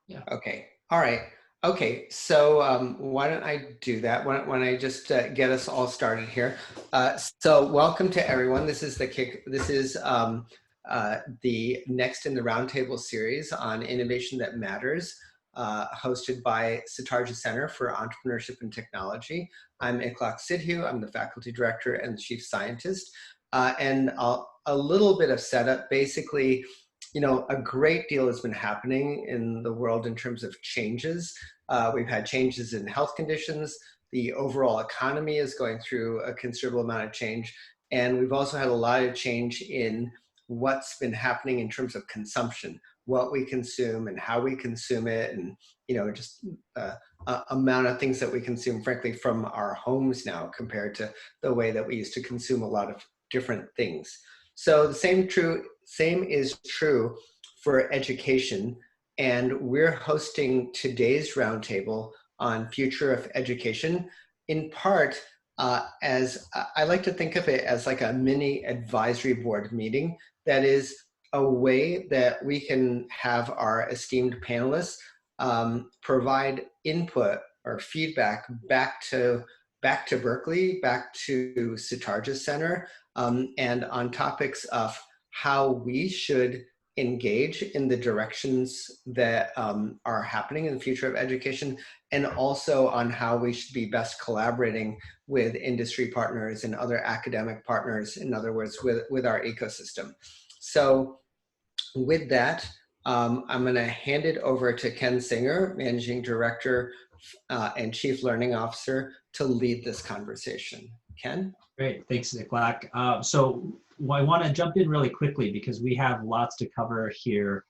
Yeah. Okay. All right. Okay. So why don't I do that? Why don't I just get us all started here? So welcome to everyone. This is the kick. This is the next in the Roundtable series on innovation that matters, hosted by Satarja Center for Entrepreneurship and Technology. I'm Ikhlaq Sidhu. I'm the faculty director and chief scientist. A little bit of setup, basically. You know, a great deal has been happening in the world in terms of changes. We've had changes in health conditions. The overall economy is going through a considerable amount of change. And we've also had a lot of change in what's been happening in terms of consumption, what we consume and how we consume it, and, you know, just amount of things that we consume, frankly, from our homes now compared to the way that we used to consume a lot of different things. So the same is true for education, and we're hosting today's roundtable on future of education, in part as I like to think of it as like a mini advisory board meeting. That is a way that we can have our esteemed panelists provide input or feedback back to Berkeley, back to Satarja Center, and on topics of how we should engage in the directions that are happening in the future of education, and also on how we should be best collaborating with industry partners and other academic partners, in other words, with our ecosystem. So with that, I'm going to hand it over to Ken Singer, Managing Director and Chief Learning Officer, to lead this conversation. Ken? Great, thanks, Ikhlaq. So I want to jump in really quickly because we have lots to cover here.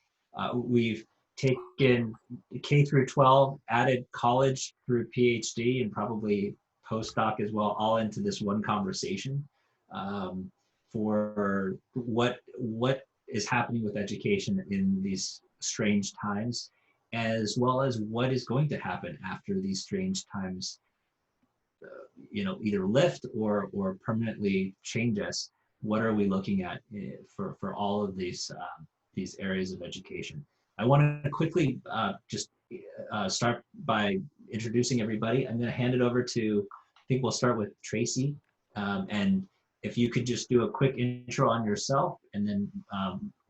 We've taken K through 12, added college through PhD, and probably postdoc as well, all into this one conversation for what is happening with education in these strange times, as well as what is going to happen after these strange times either lift or permanently change us. What are we looking at for all of these areas of education? I want to quickly just start by introducing everybody. I'm going to hand it over to, I think we'll start with Tracy, and if you could just do a quick intro on yourself, and then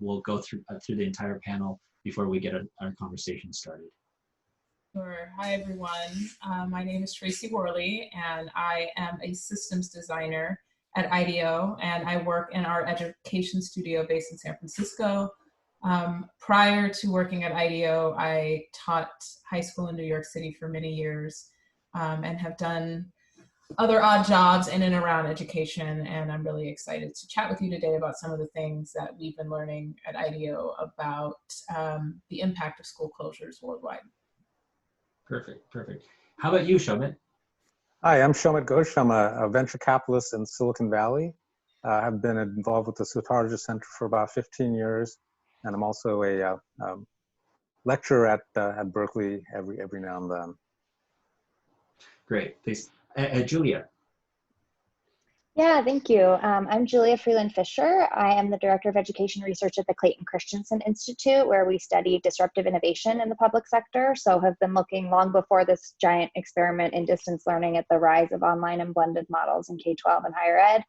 we'll go through the entire panel before we get our conversation started. Sure. Hi, everyone. My name is Tracy Worley, and I am a systems designer at IDEO, and I work in our education studio based in San Francisco. Prior to working at IDEO, I taught high school in New York City for many years and have done other odd jobs in and around education, and I'm really excited to chat with you today about some of the things that we've been learning at IDEO about the impact of school closures worldwide. Perfect. How about you, Showman? Hi, I'm Showman Ghosh. I'm a venture capitalist in Silicon Valley. I've been involved with the Satarja Center for about 15 years, and I'm also a lecturer at Berkeley every now and then. Great, thanks. Julia. Yeah, thank you. I'm Julia Freeland-Fisher. I am the Director of Education Research at the Clayton Christensen Institute, where we study disruptive innovation in the public sector. So have been looking long before this giant experiment in distance learning at the rise of online and blended models in K-12 and higher ed.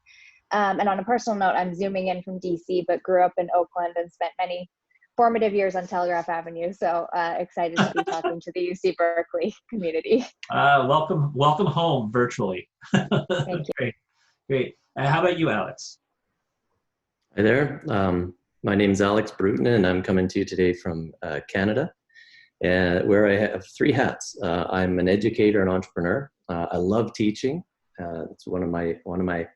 And on a personal note, I'm zooming in from DC, but grew up in Oakland and spent many formative years on Telegraph Avenue. So excited to be talking to the UC Berkeley community. Welcome home virtually. Thank you. Great. How about you, Alex? Hi there. My name is Alex Bruton, and I'm coming to you today from Canada, where I have three hats. I'm an educator and entrepreneur. I love teaching. It's one of my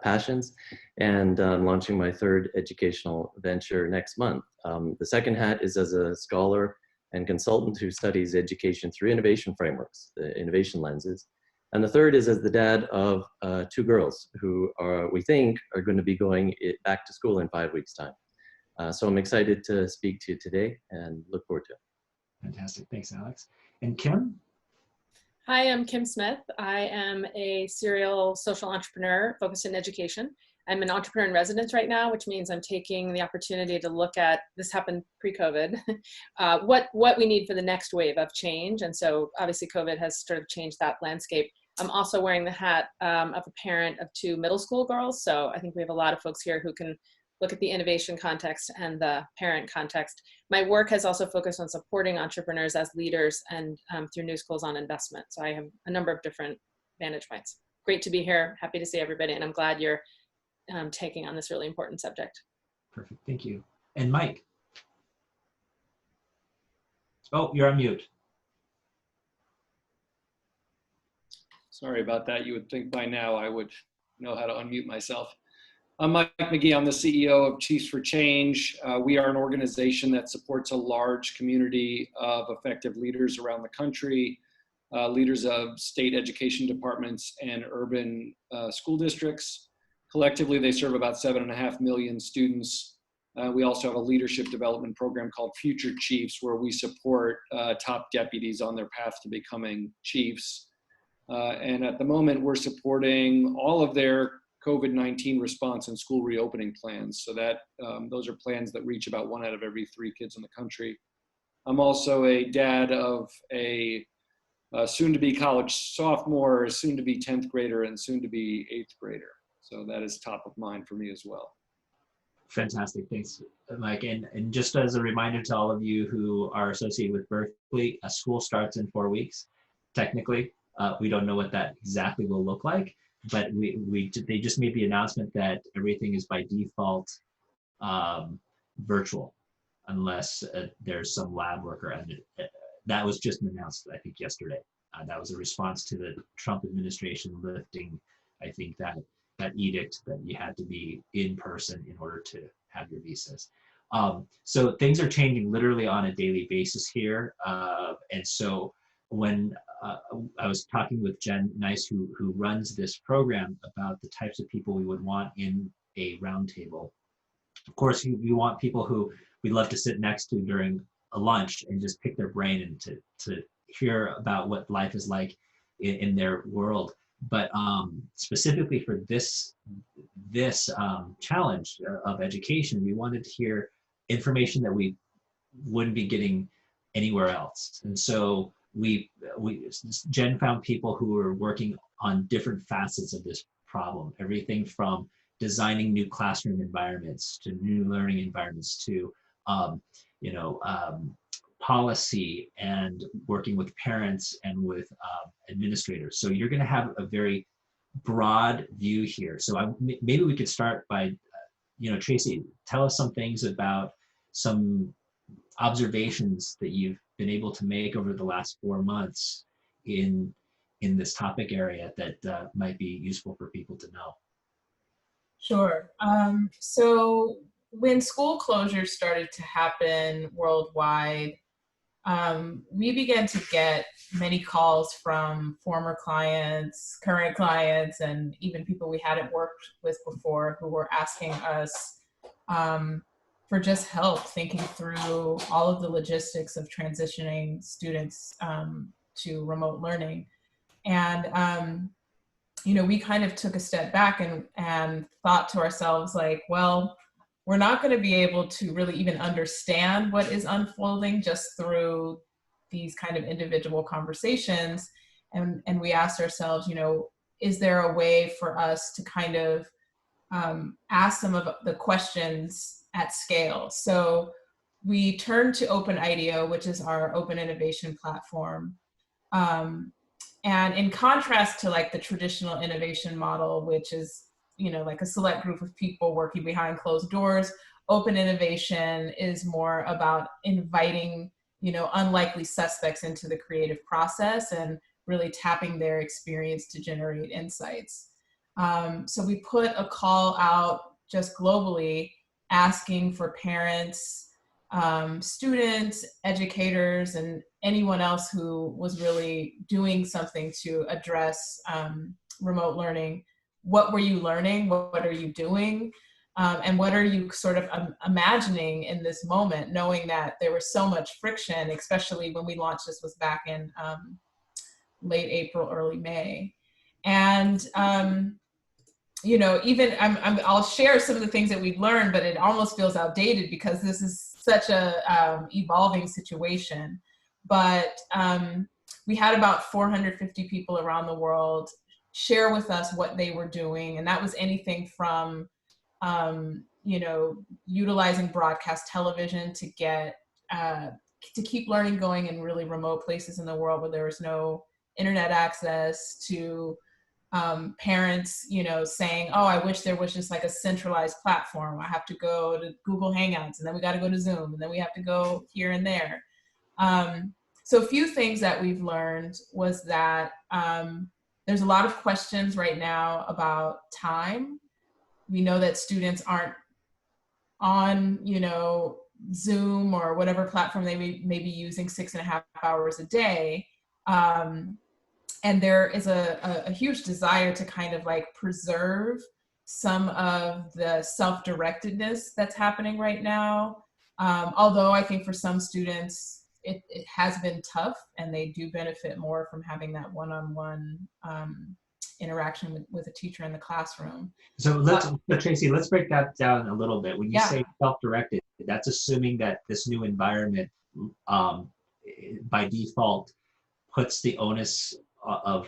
passions, and I'm launching my third educational venture next month. The second hat is as a scholar and consultant who studies education through innovation frameworks, the innovation lenses. And the third is as the dad of two girls who we think are going to be going back to school in 5 weeks' time. So I'm excited to speak to you today and look forward to it. Fantastic. Thanks, Alex. And Kim? Hi, I'm Kim Smith. I am a serial social entrepreneur focused in education. I'm an entrepreneur in residence right now, which means I'm taking the opportunity to look at, this happened pre-COVID, what we need for the next wave of change. And so obviously COVID has sort of changed that landscape. I'm also wearing the hat of a parent of 2 middle school girls. So I think we have a lot of folks here who can look at the innovation context and the parent context. My work has also focused on supporting entrepreneurs as leaders and through New Schools on Investment. So I have a number of different vantage points. Great to be here. Happy to see everybody. And I'm glad you're taking on this really important subject. Perfect, thank you. And Mike. Oh, you're on mute. Sorry about that. You would think by now I would know how to unmute myself. I'm Mike McGee. I'm the CEO of Chiefs for Change. We are an organization that supports a large community of effective leaders around the country, leaders of state education departments and urban school districts. Collectively, they serve about 7.5 million students. We also have a leadership development program called Future Chiefs, where we support top deputies on their path to becoming chiefs. And at the moment, we're supporting all of their COVID-19 response and school reopening plans. So that those are plans that reach about 1 out of every 3 kids in the country. I'm also a dad of a soon-to-be college sophomore, soon-to-be 10th grader, and soon-to-be 8th grader. So that is top of mind for me as well. Fantastic, thanks, Mike. And just as a reminder to all of you who are associated with Berkeley, a school starts in 4 weeks, technically. We don't know what that exactly will look like, but they just made the announcement that everything is by default virtual, unless there's some lab work around it. That was just announced, I think, yesterday. That was a response to the Trump administration lifting, I think, that edict that you had to be in person in order to have your visas. So things are changing literally on a daily basis here. And so when I was talking with Jen Nice, who runs this program, about the types of people we would want in a roundtable. Of course, we want people who we'd love to sit next to during a lunch and just pick their brain and to hear about what life is like in their world. But specifically for this challenge of education, we wanted to hear information that we wouldn't be getting anywhere else. And so Jen found people who were working on different facets of this problem, everything from designing new classroom environments to new learning environments to policy and working with parents and with administrators. So you're going to have a very broad view here. So maybe we could start by, Tracy, tell us some things about some observations that you've been able to make over the last 4 months in this topic area that might be useful for people to know. Sure. So when school closures started to happen worldwide, we began to get many calls from former clients, current clients, and even people we hadn't worked with before who were asking us for just help thinking through all of the logistics of transitioning students to remote learning. And we kind of took a step back and thought to ourselves, like, well, we're not going to be able to really even understand what is unfolding just through these kind of individual conversations. And we asked ourselves, is there a way for us to kind of ask some of the questions at scale? So we turned to Open IDEO, which is our open innovation platform. And in contrast to like the traditional innovation model, which is, like a select group of people working behind closed doors, open innovation is more about inviting, unlikely suspects into the creative process and really tapping their experience to generate insights. So we put a call out just globally asking for parents, students, educators, and anyone else who was really doing something to address remote learning. What were you learning? What are you doing? And what are you sort of imagining in this moment, knowing that there was so much friction, especially when we launched this was back in late April, early May. And you know, even I'll share some of the things that we've learned, but it almost feels outdated because this is such a evolving situation. But we had about 450 people around the world share with us what they were doing, and that was anything from you know, utilizing broadcast television to get to keep learning going in really remote places in the world where there was no internet access, to parents, you know, saying, oh, I wish there was just like a centralized platform. I have to go to Google Hangouts, and then we got to go to Zoom, and then we have to go here and there. So a few things that we've learned was that there's a lot of questions right now about time. We know that students aren't on, you know, Zoom or whatever platform they may be using 6.5 hours a day. And there is a huge desire to kind of like preserve some of the self-directedness that's happening right now. Although I think for some students, it has been tough, and they do benefit more from having that one-on-one interaction with a teacher in the classroom. So Tracy, let's break that down a little bit. When you say self-directed, that's assuming that this new environment by default puts the onus of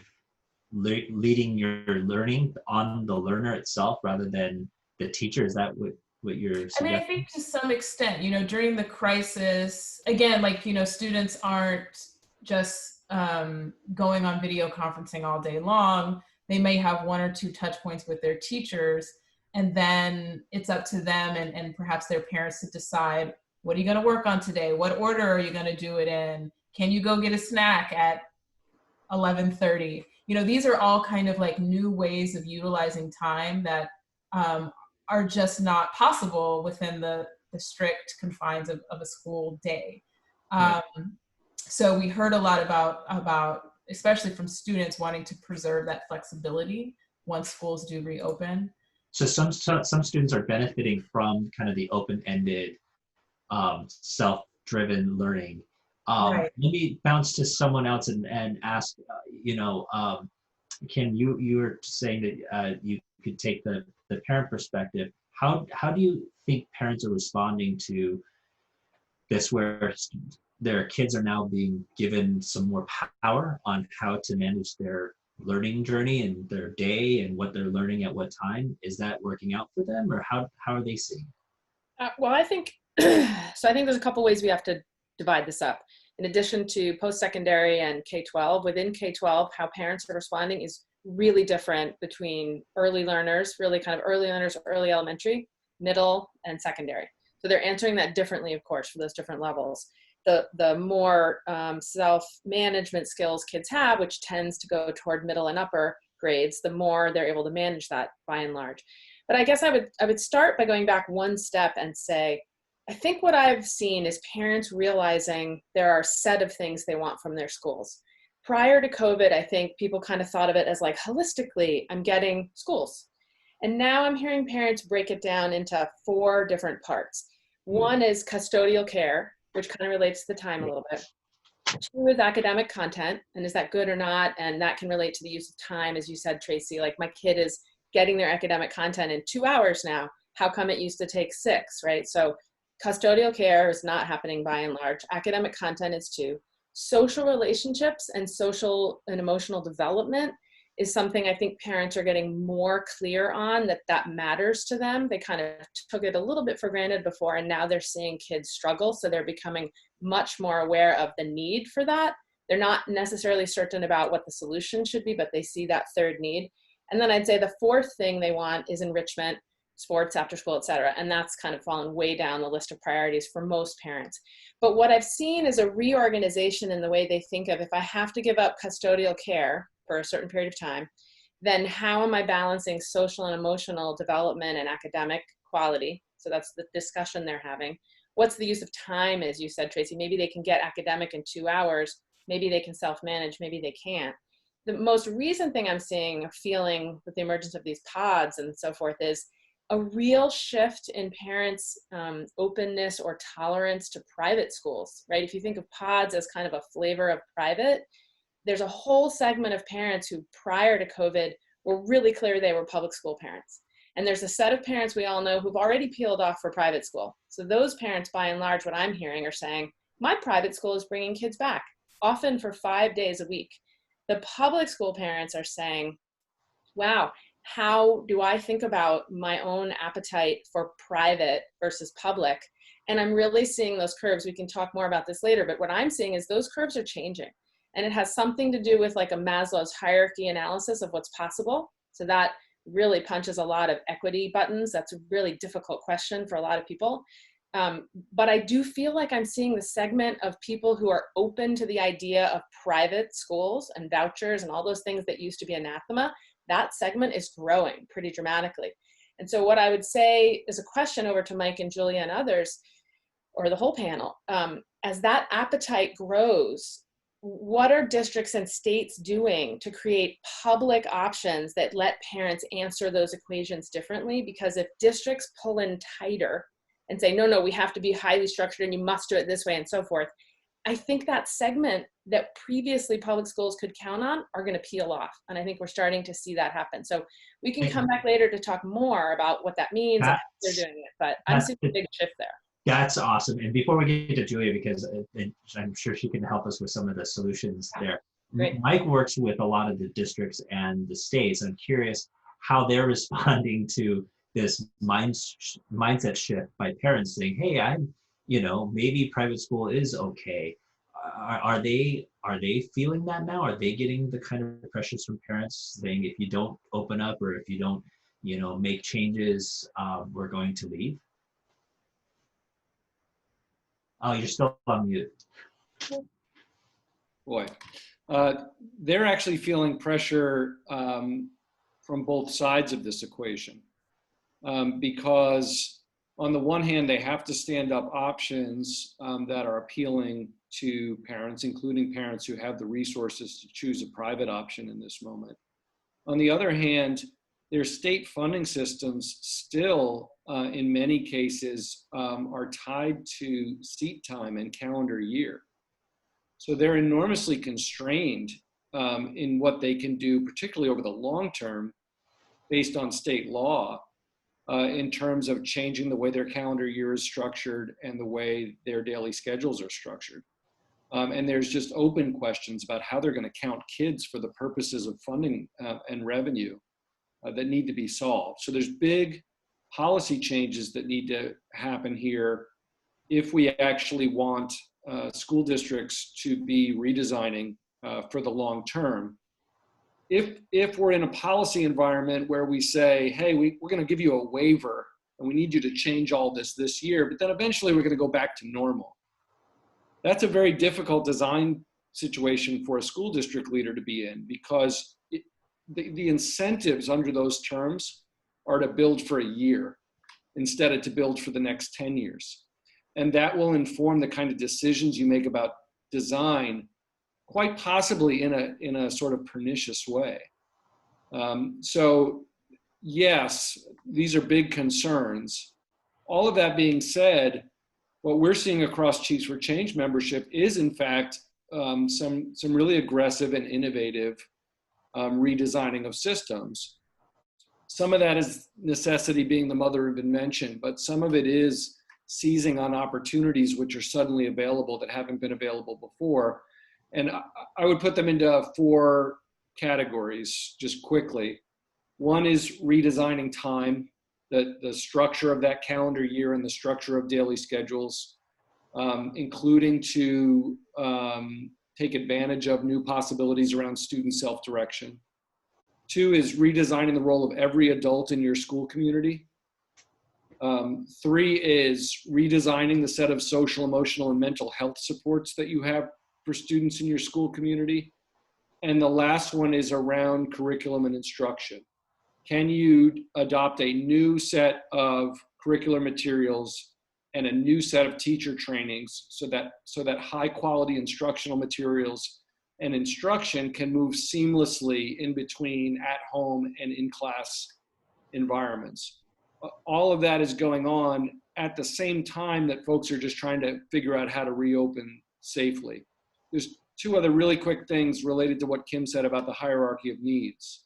leading your learning on the learner itself rather than the teacher. Is that what you're suggesting? I mean, I think to some extent, you know, during the crisis, again, like, you know, students aren't just going on video conferencing all day long. They may have 1 or 2 touch points with their teachers, and then it's up to them and perhaps their parents to decide, what are you going to work on today? What order are you going to do it in? Can you go get a snack at 11:30? You know, these are all kind of like new ways of utilizing time that are just not possible within the strict confines of a school day. So we heard a lot about, especially from students, wanting to preserve that flexibility once schools do reopen. So some students are benefiting from kind of the open-ended, self-driven learning. Right. Let me bounce to someone else and ask, you know, Kim, you were saying that you could take the parent perspective. How do you think parents are responding to this, where their kids are now being given some more power on how to manage their learning journey and their day and what they're learning at what time? Is that working out for them, or how are they seeing? Well, I think, so I think there's a couple ways we have to divide this up. In addition to post-secondary and K-12, within K-12, how parents are responding is really different between early learners, really kind of early learners, early elementary, middle, and secondary. So they're answering that differently, of course, for those different levels. The more self-management skills kids have, which tends to go toward middle and upper grades, the more they're able to manage that by and large. But I guess I would start by going back one step and say, I think what I've seen is parents realizing there are a set of things they want from their schools. Prior to COVID, I think people kind of thought of it as like, holistically, I'm getting schools. And now I'm hearing parents break it down into 4 different parts. One is custodial care, which kind of relates to the time a little bit. 2 is academic content, and is that good or not? And that can relate to the use of time, as you said, Tracy. Like, my kid is getting their academic content in 2 hours now. How come it used to take 6, right? So custodial care is not happening by and large. Academic content is 2. Social relationships and social and emotional development is something I think parents are getting more clear on, that matters to them. They kind of took it a little bit for granted before, and now they're seeing kids struggle. So they're becoming much more aware of the need for that. They're not necessarily certain about what the solution should be, but they see that 3rd need. And then I'd say the 4th thing they want is enrichment, sports, after school, et cetera. And that's kind of fallen way down the list of priorities for most parents. But what I've seen is a reorganization in the way they think of, if I have to give up custodial care for a certain period of time, then how am I balancing social and emotional development and academic quality? So that's the discussion they're having. What's the use of time, as you said, Tracy? Maybe they can get academic in 2 hours. Maybe they can self-manage. Maybe they can't. The most recent thing I'm seeing or feeling with the emergence of these pods and so forth is a real shift in parents' openness or tolerance to private schools, right? If you think of pods as kind of a flavor of private, there's a whole segment of parents who prior to COVID were really clear they were public school parents. And there's a set of parents we all know who've already peeled off for private school. So those parents, by and large, what I'm hearing are saying, my private school is bringing kids back, often for 5 days a week. The public school parents are saying, wow, how do I think about my own appetite for private versus public? And I'm really seeing those curves. We can talk more about this later, but what I'm seeing is those curves are changing. And it has something to do with like a Maslow's hierarchy analysis of what's possible. So that really punches a lot of equity buttons. That's a really difficult question for a lot of people. But I do feel like I'm seeing the segment of people who are open to the idea of private schools and vouchers and all those things that used to be anathema. That segment is growing pretty dramatically. And so what I would say is a question over to Mike and Julia and others, or the whole panel, as that appetite grows, what are districts and states doing to create public options that let parents answer those equations differently? Because if districts pull in tighter and say, no, we have to be highly structured and you must do it this way and so forth, I think that segment that previously public schools could count on are going to peel off. And I think we're starting to see that happen. So we can come back later to talk more about what that means and how they're doing it. But I'm seeing a big shift there. That's awesome. And before we get to Julia, because I'm sure she can help us with some of the solutions there. Great. Mike works with a lot of the districts and the states. I'm curious how they're responding to this mindset shift by parents saying, hey, maybe private school is okay. Are they feeling that now? Are they getting the kind of pressures from parents saying, if you don't open up or if you don't, make changes, we're going to leave? Oh, you're still on mute. Boy, they're actually feeling pressure from both sides of this equation because on the one hand, they have to stand up options that are appealing to parents, including parents who have the resources to choose a private option in this moment. On the other hand, their state funding systems still, in many cases, are tied to seat time and calendar year. So they're enormously constrained in what they can do, particularly over the long term, based on state law, in terms of changing the way their calendar year is structured and the way their daily schedules are structured. And there's just open questions about how they're going to count kids for the purposes of funding and revenue that need to be solved. So there's big policy changes that need to happen here if we actually want school districts to be redesigning for the long term. If we're in a policy environment where we say, hey, we're going to give you a waiver and we need you to change all this year, but then eventually we're going to go back to normal. That's a very difficult design situation for a school district leader to be in because the incentives under those terms are to build for a year instead of to build for the next 10 years. And that will inform the kind of decisions you make about design, quite possibly in a sort of pernicious way. So yes, these are big concerns. All of that being said, what we're seeing across Chiefs for Change membership is in fact some really aggressive and innovative redesigning of systems. Some of that is necessity being the mother of invention, but some of it is seizing on opportunities which are suddenly available that haven't been available before. And I would put them into 4 categories just quickly. One is redesigning time, the structure of that calendar year and the structure of daily schedules, including to take advantage of new possibilities around student self-direction. 2 is redesigning the role of every adult in your school community. 3 is redesigning the set of social, emotional, and mental health supports that you have for students in your school community. And the last one is around curriculum and instruction. Can you adopt a new set of curricular materials and a new set of teacher trainings so that high quality instructional materials and instruction can move seamlessly in between at home and in class environments? All of that is going on at the same time that folks are just trying to figure out how to reopen safely. There's 2 other really quick things related to what Kim said about the hierarchy of needs.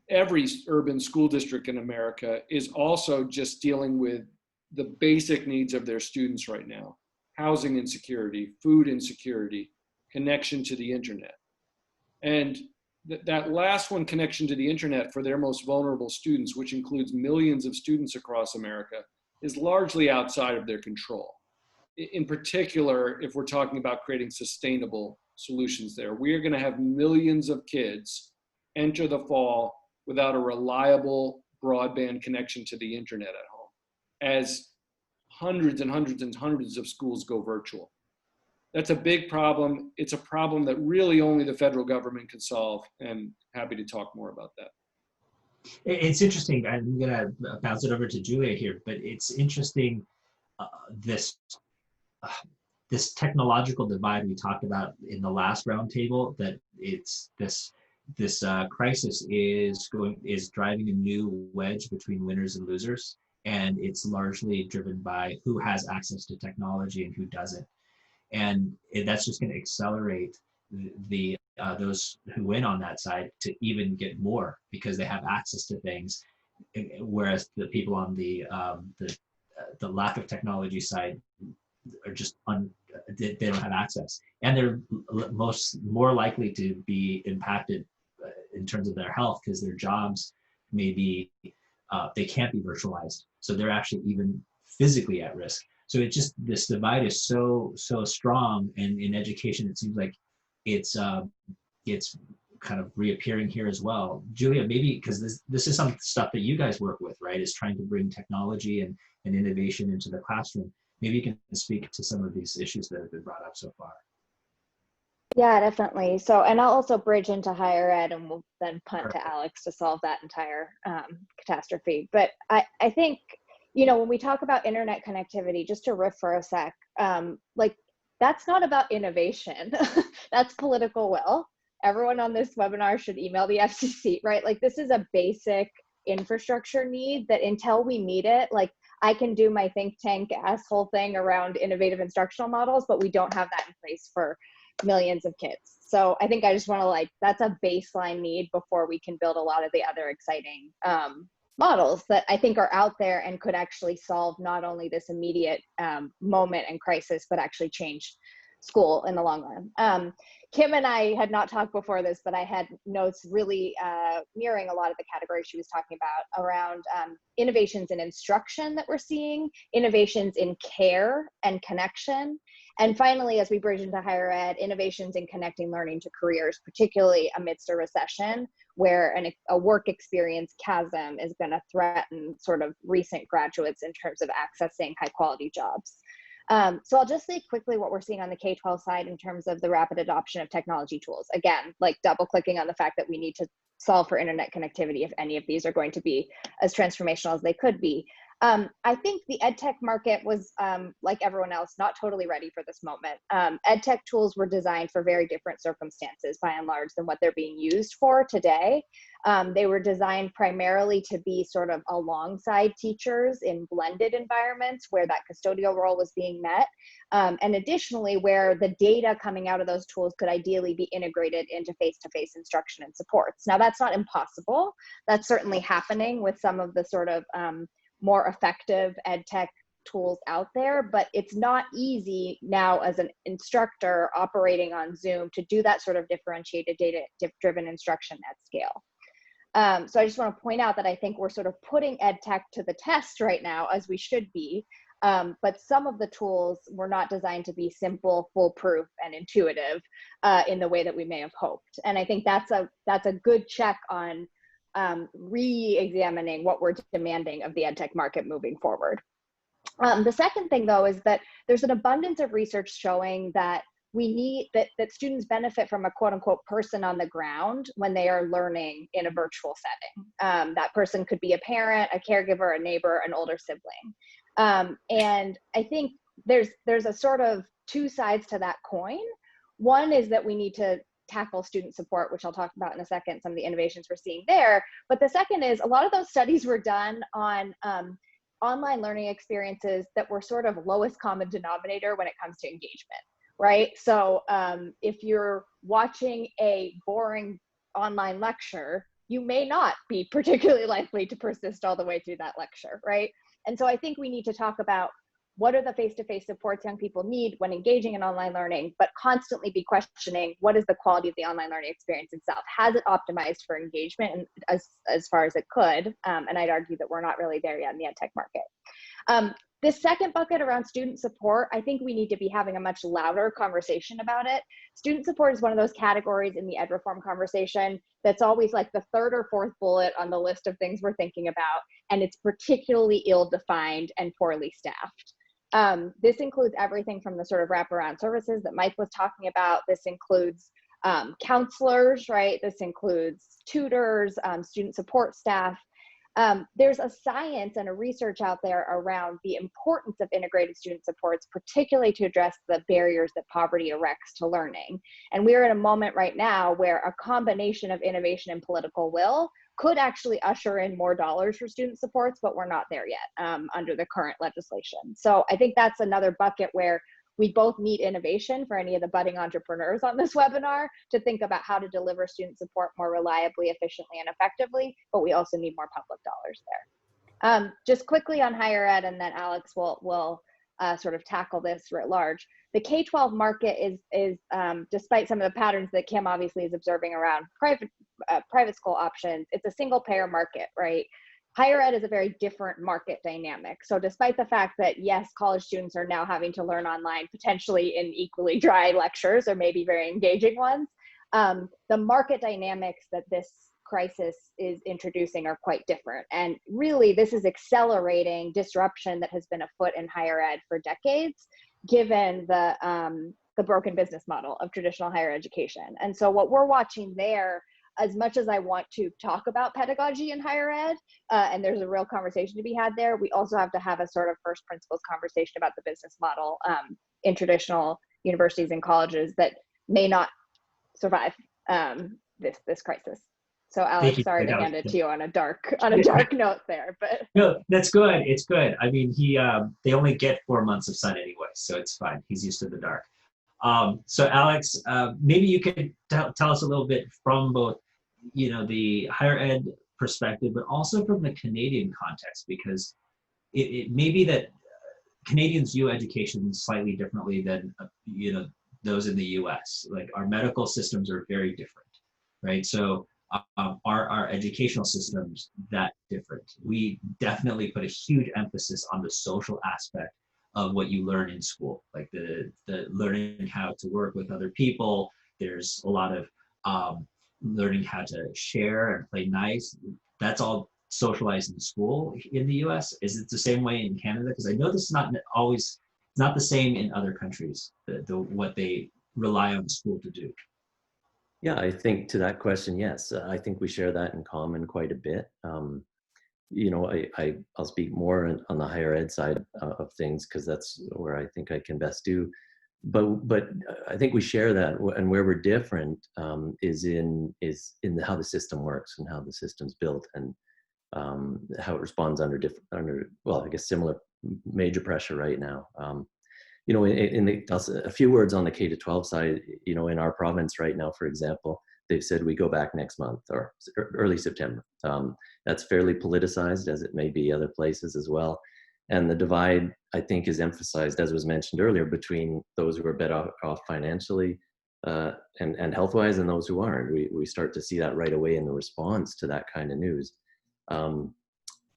Every urban school district in America is also just dealing with the basic needs of their students right now: housing insecurity, food insecurity, connection to the internet. And that last one, connection to the internet, for their most vulnerable students, which includes millions of students across America, is largely outside of their control. In particular, if we're talking about creating sustainable solutions there, we are going to have millions of kids enter the fall without a reliable broadband connection to the internet at home, as hundreds and hundreds and hundreds of schools go virtual. That's a big problem. It's a problem that really only the federal government can solve, and happy to talk more about that. It's interesting. I'm going to bounce it over to Julia here, but it's interesting, this technological divide we talked about in the last roundtable, that it's this crisis is driving a new wedge between winners and losers, and it's largely driven by who has access to technology and who doesn't. And that's just going to accelerate those who win on that side to even get more because they have access to things, whereas the people on the lack of technology side are just they don't have access, and they're more likely to be impacted in terms of their health because their jobs may be they can't be virtualized, so they're actually even physically at risk. So it just, this divide is so strong, and in education it seems like it's kind of reappearing here as well. Julia, maybe because this is some stuff that you guys work with, right? Is trying to bring technology and innovation into the classroom. Maybe you can speak to some of these issues that have been brought up so far. Yeah, definitely. So, and I'll also bridge into higher ed, and we'll then punt to Alex to solve that entire catastrophe. But I think, you know, when we talk about internet connectivity, just to riff for a sec, like, that's not about innovation. That's political will. Everyone on this webinar should email the FCC, right? Like, this is a basic infrastructure need that until we meet it, like, I can do my think tank asshole thing around innovative instructional models, but we don't have that in place for millions of kids. So I think I just want to, like, that's a baseline need before we can build a lot of the other exciting models that I think are out there and could actually solve not only this immediate moment and crisis, but actually change school in the long run. Kim and I had not talked before this, but I had notes really mirroring a lot of the categories she was talking about around innovations in instruction that we're seeing, innovations in care and connection, and finally, as we bridge into higher ed, innovations in connecting learning to careers, particularly amidst a recession where a work experience chasm is going to threaten sort of recent graduates in terms of accessing high quality jobs. So I'll just say quickly what we're seeing on the K-12 side in terms of the rapid adoption of technology tools. Again, like double clicking on the fact that we need to solve for internet connectivity if any of these are going to be as transformational as they could be. I think the EdTech market was, like everyone else, not totally ready for this moment. EdTech tools were designed for very different circumstances, by and large, than what they're being used for today. They were designed primarily to be sort of alongside teachers in blended environments where that custodial role was being met. And additionally, where the data coming out of those tools could ideally be integrated into face-to-face instruction and supports. Now, that's not impossible. That's certainly happening with some of the sort of more effective ed tech tools out there, but it's not easy now as an instructor operating on Zoom to do that sort of differentiated data-driven instruction at scale. So I just want to point out that I think we're sort of putting ed tech to the test right now, as we should be, but some of the tools were not designed to be simple, foolproof, and intuitive in the way that we may have hoped. And I think that's a good check on re-examining what we're demanding of the ed tech market moving forward. The second thing, though, is that there's an abundance of research showing that we need that students benefit from a quote unquote person on the ground when they are learning in a virtual setting. That person could be a parent, a caregiver, a neighbor, an older sibling. And I think there's a sort of two sides to that coin. One is that we need to tackle student support, which I'll talk about in a second, some of the innovations we're seeing there. But the second is a lot of those studies were done on online learning experiences that were sort of lowest common denominator when it comes to engagement, right? So if you're watching a boring online lecture, you may not be particularly likely to persist all the way through that lecture, right? And so I think we need to talk about what are the face-to-face supports young people need when engaging in online learning, but constantly be questioning what is the quality of the online learning experience itself? Has it optimized for engagement and as far as it could? And I'd argue that we're not really there yet in the ed tech market. This second bucket around student support, I think we need to be having a much louder conversation about it. Student support is one of those categories in the ed reform conversation that's always like the third or fourth bullet on the list of things we're thinking about, and it's particularly ill-defined and poorly staffed. This includes everything from the sort of wraparound services that Mike was talking about. This includes counselors, right? This includes tutors, student support staff. There's a science and a research out there around the importance of integrated student supports, particularly to address the barriers that poverty erects to learning. And we're in a moment right now where a combination of innovation and political will could actually usher in more dollars for student supports, but we're not there yet under the current legislation. So I think that's another bucket where we both need innovation for any of the budding entrepreneurs on this webinar to think about how to deliver student support more reliably, efficiently, and effectively, but we also need more public dollars there. Just quickly on higher ed, and then Alex will sort of tackle this writ large. The K-12 market is despite some of the patterns that Kim obviously is observing around private school options, it's a single payer market, right? Higher ed is a very different market dynamic. So despite the fact that, yes, college students are now having to learn online, potentially in equally dry lectures or maybe very engaging ones, the market dynamics that this crisis is introducing are quite different. And really, this is accelerating disruption that has been afoot in higher ed for decades, given the broken business model of traditional higher education. And so what we're watching there, as much as I want to talk about pedagogy in higher ed, and there's a real conversation to be had there, we also have to have a sort of first principles conversation about the business model in traditional universities and colleges that may not survive this crisis. So Alex, sorry to hand it to you on a dark note there, but no, that's good. It's good. I mean, they only get 4 months of sun anyway, so it's fine. He's used to the dark. So Alex, maybe you could tell us a little bit from both, the higher ed perspective, but also from the Canadian context, because it may be that Canadians view education slightly differently than, those in the US. Like our medical systems are very different, right? So our educational systems that different. We definitely put a huge emphasis on the social aspect of what you learn in school, like the learning how to work with other people. There's a lot of learning how to share and play nice. That's all socialized in school in the US. Is it the same way in Canada? Because I know this is not the same in other countries, what they rely on school to do. Yeah, I think to that question, yes. I think we share that in common quite a bit. I'll speak more on the higher ed side of things because that's where I think I can best do. But I think we share that, and where we're different is in how the system works and how the system's built and how it responds under similar major pressure right now. A few words on the K-12 side, in our province right now, for example, they've said we go back next month or early September. That's fairly politicized, as it may be other places as well. And the divide, I think, is emphasized, as was mentioned earlier, between those who are better off financially and health-wise and those who aren't. We start to see that right away in the response to that kind of news. And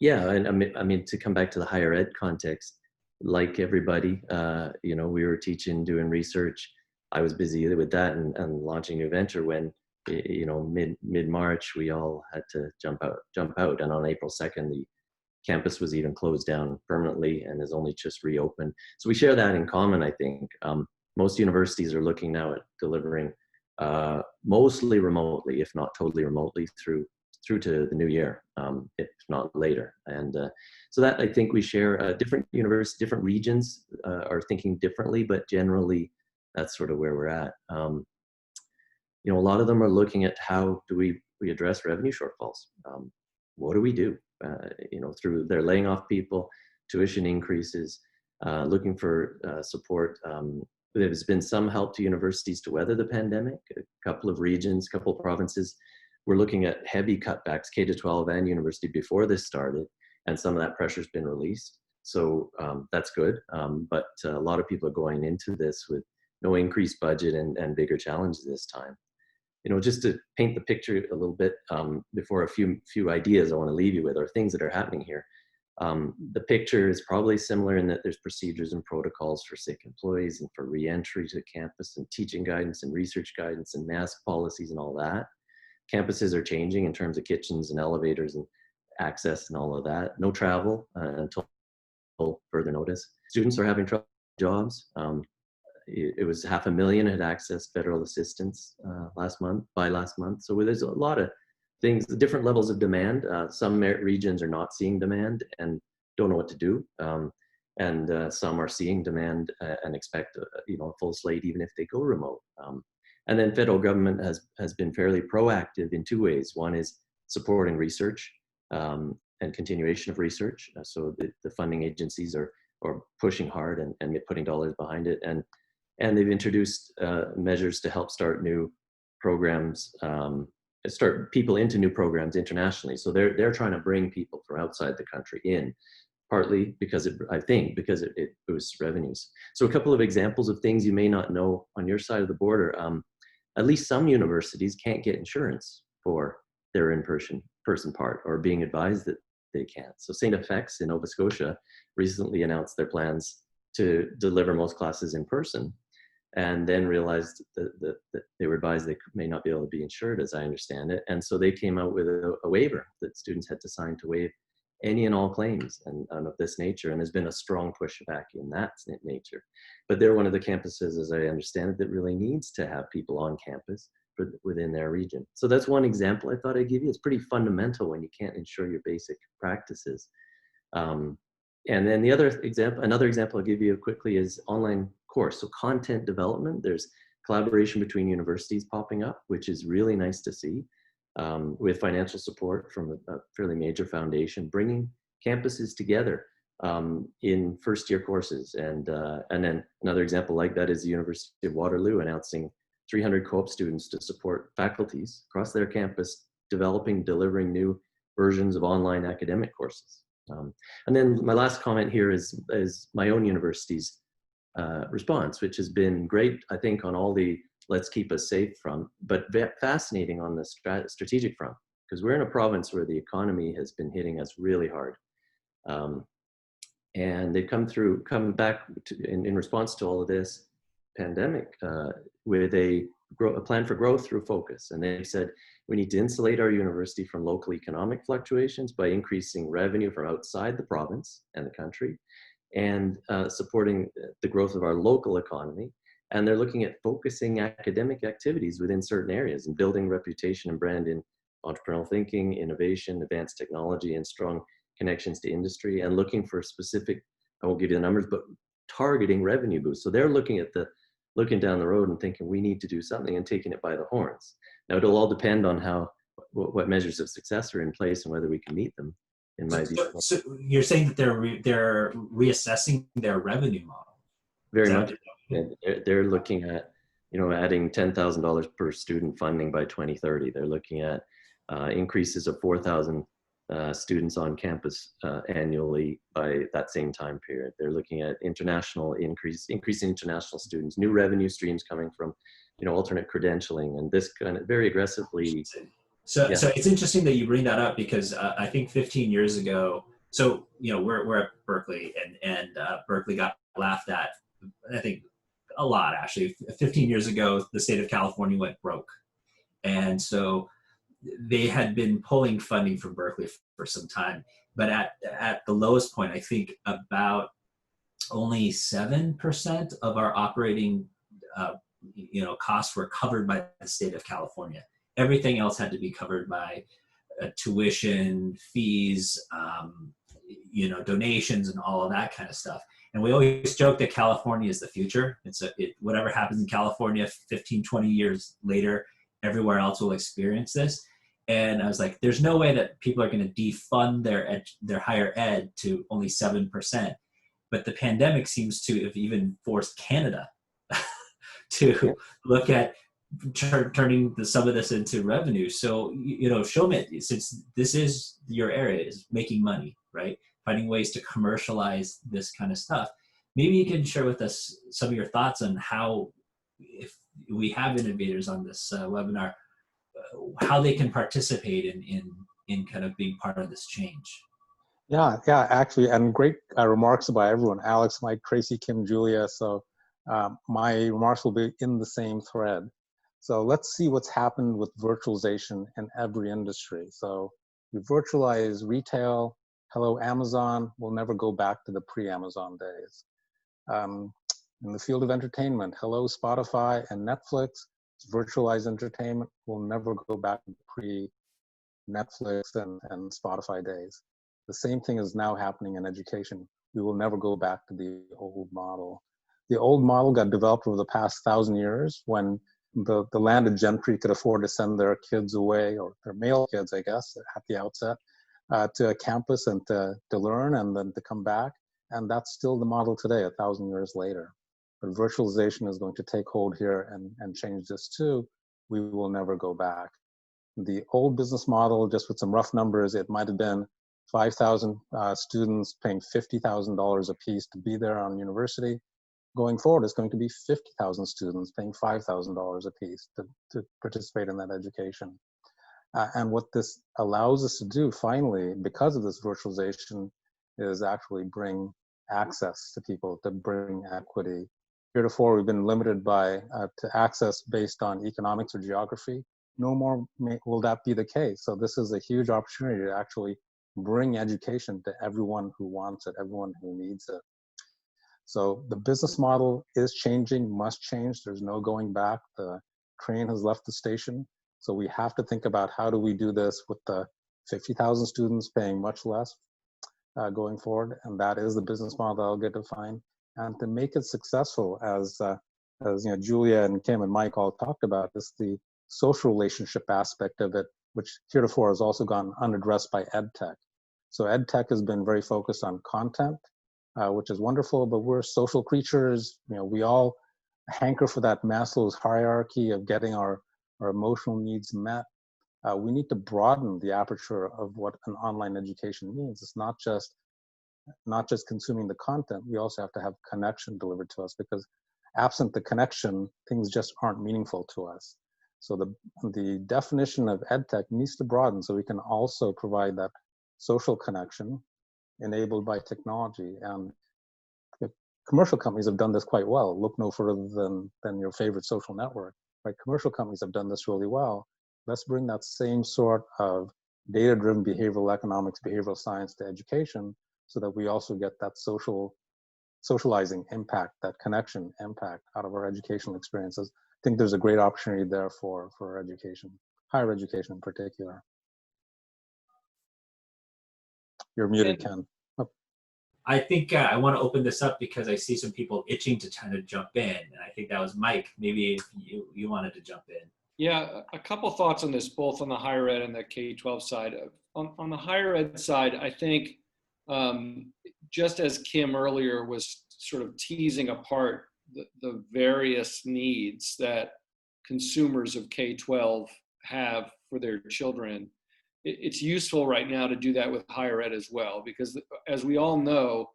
I mean, to come back to the higher ed context, like everybody, we were teaching, doing research. I was busy with that and launching a new venture when, mid-March, we all had to jump out. And on April 2nd, the campus was even closed down permanently and is only just reopened. So we share that in common, I think. Most universities are looking now at delivering mostly remotely, if not totally remotely, through to the new year, if not later. And so that, I think we share. Different universities, different regions are thinking differently, but generally that's sort of where we're at. A lot of them are looking at how do we address revenue shortfalls. What do we do? Through they're laying off people, tuition increases, looking for support. There's been some help to universities to weather the pandemic. A couple of regions, couple of provinces we're looking at heavy cutbacks, K-12 and university before this started, and some of that pressure's been released. So that's good, but a lot of people are going into this with no increased budget and bigger challenges this time. You know, just to paint the picture a little bit before a few ideas I want to leave you with, or things that are happening here. The picture is probably similar in that there's procedures and protocols for sick employees and for re-entry to campus and teaching guidance and research guidance and mask policies and all that. Campuses are changing in terms of kitchens and elevators and access and all of that. No travel until further notice. Students are having trouble with jobs. It was 500,000 had accessed federal assistance last month. So there's a lot of things, different levels of demand. Some regions are not seeing demand and don't know what to do. And some are seeing demand and expect a full slate even if they go remote. And then federal government has been fairly proactive in two ways. One is supporting research and continuation of research. So the funding agencies are pushing hard and putting dollars behind it. And they've introduced measures to help start new programs, start people into new programs internationally. So they're trying to bring people from outside the country in, partly because it boosts revenues. So a couple of examples of things you may not know on your side of the border. At least some universities can't get insurance for their in-person part, or being advised that they can't. So St. FX in Nova Scotia recently announced their plans to deliver most classes in person, and then realized that they were advised they may not be able to be insured, as I understand it. And so they came out with a waiver that students had to sign to waive any and all claims and of this nature. And there's been a strong pushback in that nature. But they're one of the campuses, as I understand it, that really needs to have people on campus within their region. So that's one example I thought I'd give you. It's pretty fundamental when you can't ensure your basic practices. And then another example I'll give you quickly is online course. So content development, there's collaboration between universities popping up, which is really nice to see, with financial support from a fairly major foundation, bringing campuses together in first-year courses. And then another example like that is the University of Waterloo announcing 300 co-op students to support faculties across their campus, delivering new versions of online academic courses. And then my last comment here is my own university's response, which has been great, I think, on all the let's keep us safe front, but fascinating on the strategic front, because we're in a province where the economy has been hitting us really hard. And they've come back in response to all of this pandemic with a plan for growth through focus. And they said, we need to insulate our university from local economic fluctuations by increasing revenue from outside the province and the country, and supporting the growth of our local economy. And they're looking at focusing academic activities within certain areas and building reputation and brand in entrepreneurial thinking, innovation, advanced technology, and strong connections to industry, and looking for specific, I won't give you the numbers, but targeting revenue boosts. So they're looking down the road and thinking we need to do something and taking it by the horns. Now it'll all depend on what measures of success are in place and whether we can meet them, in my view. So you're saying that they're reassessing their revenue model? Very much. They're looking at, adding $10,000 per student funding by 2030. They're looking at increases of 4,000 students on campus annually by that same time period. They're looking at increasing international students, new revenue streams coming from, alternate credentialing, and this kind of very aggressively. So it's interesting that you bring that up, because I think 15 years ago, so we're at Berkeley, and Berkeley got laughed at, I think, a lot actually. 15 years ago, the state of California went broke, and so they had been pulling funding from Berkeley for some time. But at the lowest point, I think about only 7% of our operating costs were covered by the state of California. Everything else had to be covered by tuition, fees, donations, and all of that kind of stuff. And we always joke that California is the future. Whatever happens in California 15, 20 years later, everywhere else will experience this. And I was like, there's no way that people are going to defund their higher ed to only 7%. But the pandemic seems to have even forced Canada to look at turning some of this into revenue. So, you know, Showman, since this is your area, is making money, right? Finding ways to commercialize this kind of stuff. Maybe you can share with us some of your thoughts on how, if we have innovators on this webinar, how they can participate in kind of being part of this change. Yeah, actually, and great remarks by everyone, Alex, Mike, Tracy, Kim, Julia. So my remarks will be in the same thread. So let's see what's happened with virtualization in every industry. So we virtualize retail. Hello, Amazon. We'll never go back to the pre-Amazon days. In the field of entertainment, hello, Spotify and Netflix. Virtualized entertainment. We'll never go back to the pre-Netflix and Spotify days. The same thing is now happening in education. We will never go back to the old model. The old model got developed over the past 1,000 years when the landed gentry could afford to send their kids away, or their male kids, I guess, at the outset, to a campus and to learn and then to come back. And that's still the model today, 1,000 years later. But virtualization is going to take hold here and change this too. We will never go back. The old business model, just with some rough numbers, it might have been 5,000 students paying $50,000 a piece to be there on university. Going forward, it's going to be 50,000 students paying $5,000 a piece to participate in that education. And what this allows us to do, finally, because of this virtualization, is actually bring access to people, to bring equity. Heretofore, we've been limited by to access based on economics or geography. No more will that be the case. So this is a huge opportunity to actually bring education to everyone who wants it, everyone who needs it. So the business model is changing, must change. There's no going back. The train has left the station. So we have to think about how do we do this with the 50,000 students paying much less going forward. And that is the business model that I'll get defined. And to make it successful, as you know, Julia and Kim and Mike all talked about, is the social relationship aspect of it, which heretofore has also gone unaddressed by EdTech. So EdTech has been very focused on content, which is wonderful, but we're social creatures. You know, we all hanker for that Maslow's hierarchy of getting our emotional needs met. We need to broaden the aperture of what an online education means. It's not just consuming the content. We also have to have connection delivered to us, because absent the connection, things just aren't meaningful to us. So the definition of EdTech needs to broaden so we can also provide that social connection enabled by technology. And commercial companies have done this quite well. Look no further than your favorite social network, right? Commercial companies have done this really well. Let's bring that same sort of data-driven behavioral economics, behavioral science to education, so that we also get that socializing impact, that connection impact out of our educational experiences. I think there's a great opportunity there for education, higher education in particular. You're muted, Ken. Oh. I think I want to open this up because I see some people itching to kind of jump in. And I think that was Mike. Maybe if you wanted to jump in. Yeah, a couple thoughts on this, both on the higher ed and the K-12 side. On the higher ed side, I think just as Kim earlier was sort of teasing apart the various needs that consumers of K-12 have for their children, it's useful right now to do that with higher ed as well, because as we all know,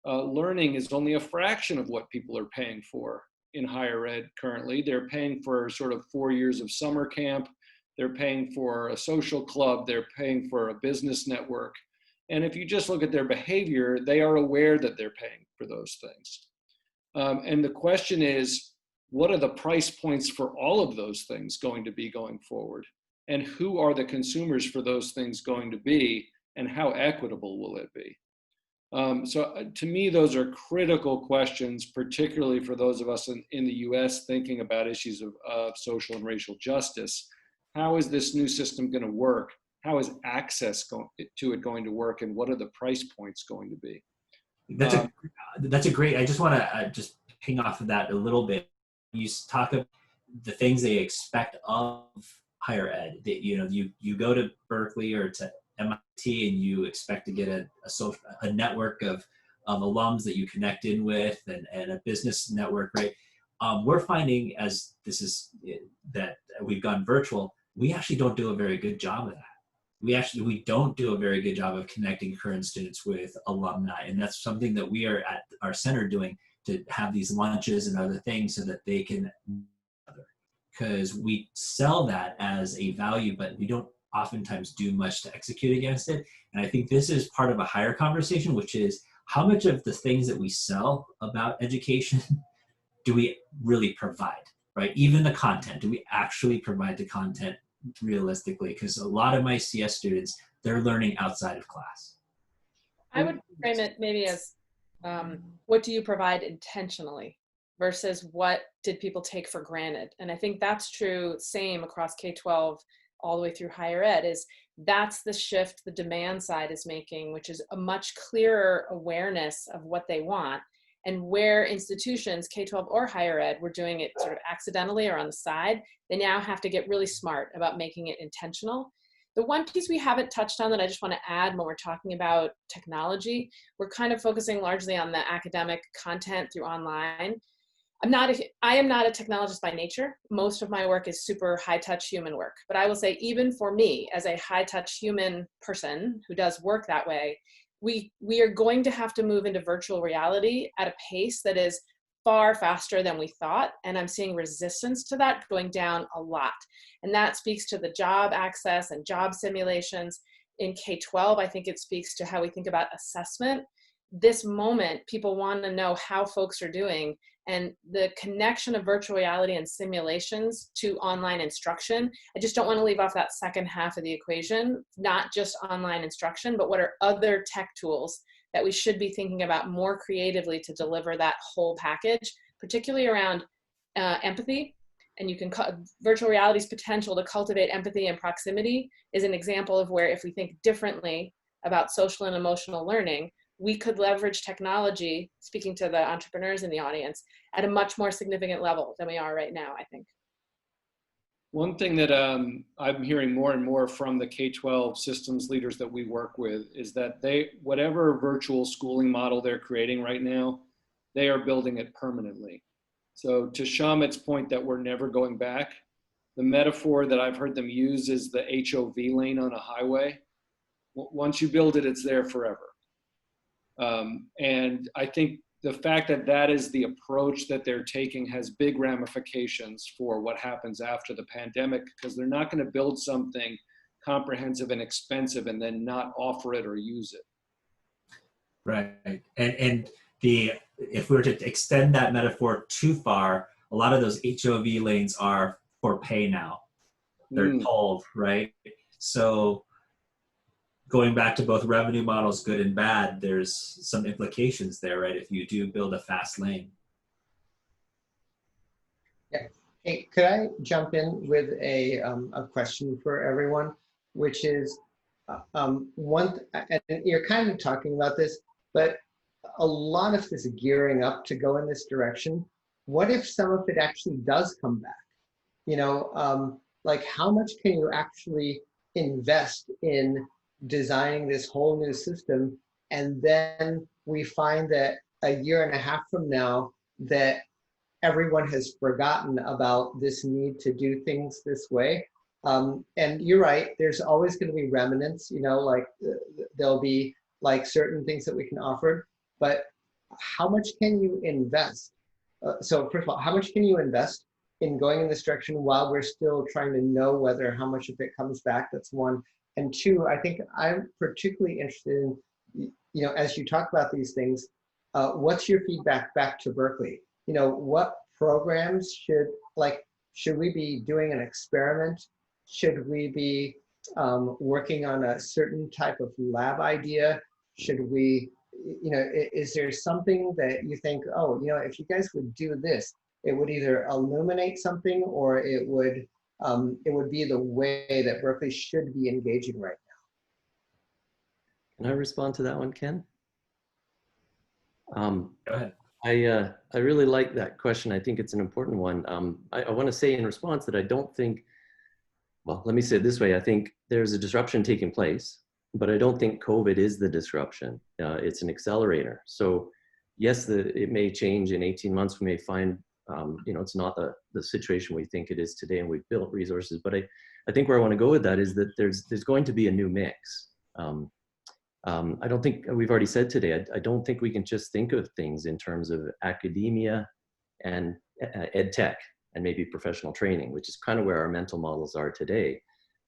learning is only a fraction of what people are paying for in higher ed currently. They're paying for sort of 4 years of summer camp. They're paying for a social club. They're paying for a business network. And if you just look at their behavior, they are aware that they're paying for those things. And the question is, what are the price points for all of those things going to be going forward? And who are the consumers for those things going to be? And how equitable will it be? So to me, those are critical questions, particularly for those of us in the US thinking about issues of social and racial justice. How is this new system going to work? How is access to it going to work? And what are the price points going to be? That's a great, I just want to just ping off of that a little bit. You talk about the things they expect of higher ed. That, you know, you go to Berkeley or to MIT and you expect to get a network of alums that you connect in with, and a business network, right? we're finding as that we've gone virtual, we actually don't do a very good job of that. We don't do a very good job of connecting current students with alumni, and that's something that we are at our center doing, to have these lunches and other things so that they can, because we sell that as a value, but we don't oftentimes do much to execute against it. And I think this is part of a higher conversation, which is how much of the things that we sell about education do we really provide, right? Even the content, do we actually provide the content realistically? Because a lot of my CS students, they're learning outside of class. I would frame it maybe as what do you provide intentionally versus what did people take for granted? And I think that's true, same across K-12 all the way through higher ed, is that's the shift the demand side is making, which is a much clearer awareness of what they want, and where institutions, K-12 or higher ed, were doing it sort of accidentally or on the side, they now have to get really smart about making it intentional. The one piece we haven't touched on that I just want to add when we're talking about technology, we're kind of focusing largely on the academic content through online. I am not a technologist by nature. Most of my work is super high-touch human work. But I will say, even for me, as a high-touch human person who does work that way, we are going to have to move into virtual reality at a pace that is far faster than we thought. And I'm seeing resistance to that going down a lot. And that speaks to the job access and job simulations. In K-12, I think it speaks to how we think about assessment. This moment, people want to know how folks are doing, and the connection of virtual reality and simulations to online instruction. I just don't want to leave off that second half of the equation, not just online instruction, but what are other tech tools that we should be thinking about more creatively to deliver that whole package, particularly around empathy. And you can, virtual reality's potential to cultivate empathy and proximity is an example of where, if we think differently about social and emotional learning, we could leverage technology, speaking to the entrepreneurs in the audience, at a much more significant level than we are right now, I think. One thing that I'm hearing more and more from the K-12 systems leaders that we work with is that whatever virtual schooling model they're creating right now, they are building it permanently. So to Shamit's point that we're never going back, the metaphor that I've heard them use is the HOV lane on a highway. Once you build it, it's there forever. And I think the fact that that is the approach that they're taking has big ramifications for what happens after the pandemic, because they're not going to build something comprehensive and expensive and then not offer it or use it. Right. And if we were to extend that metaphor too far, a lot of those HOV lanes are for pay now. They're told, right? So going back to both revenue models, good and bad, there's some implications there, right? If you do build a fast lane. Yeah. Hey, could I jump in with a question for everyone, which is and you're kind of talking about this, but a lot of this gearing up to go in this direction, what if some of it actually does come back? You know, like how much can you actually invest in designing this whole new system, and then we find that a year and a half from now that everyone has forgotten about this need to do things this way. And you're right, there's always going to be remnants, you know, like there'll be like certain things that we can offer, but how much can you invest? So first of all, how much can you invest in going in this direction while we're still trying to know whether how much of it comes back? That's one. And two, I think I'm particularly interested in, you know, as you talk about these things, what's your feedback back to Berkeley? You know, what programs should we be doing an experiment? Should we be working on a certain type of lab idea? Should we, you know, is there something that you think, oh, you know, if you guys would do this, it would either illuminate something or it would be the way that Berkeley should be engaging right now? Can I respond to that one, Ken? Go ahead. I really like that question. I think it's an important one. I want to say in response that I don't think, well, let me say it this way. I think there's a disruption taking place, but I don't think COVID is the disruption. It's an accelerator. So yes, it may change in 18 months. We may find You know, it's not the situation we think it is today, and we've built resources. But I think where I want to go with that is that there's going to be a new mix. I don't think, we've already said today, I don't think we can just think of things in terms of academia and ed tech and maybe professional training, which is kind of where our mental models are today.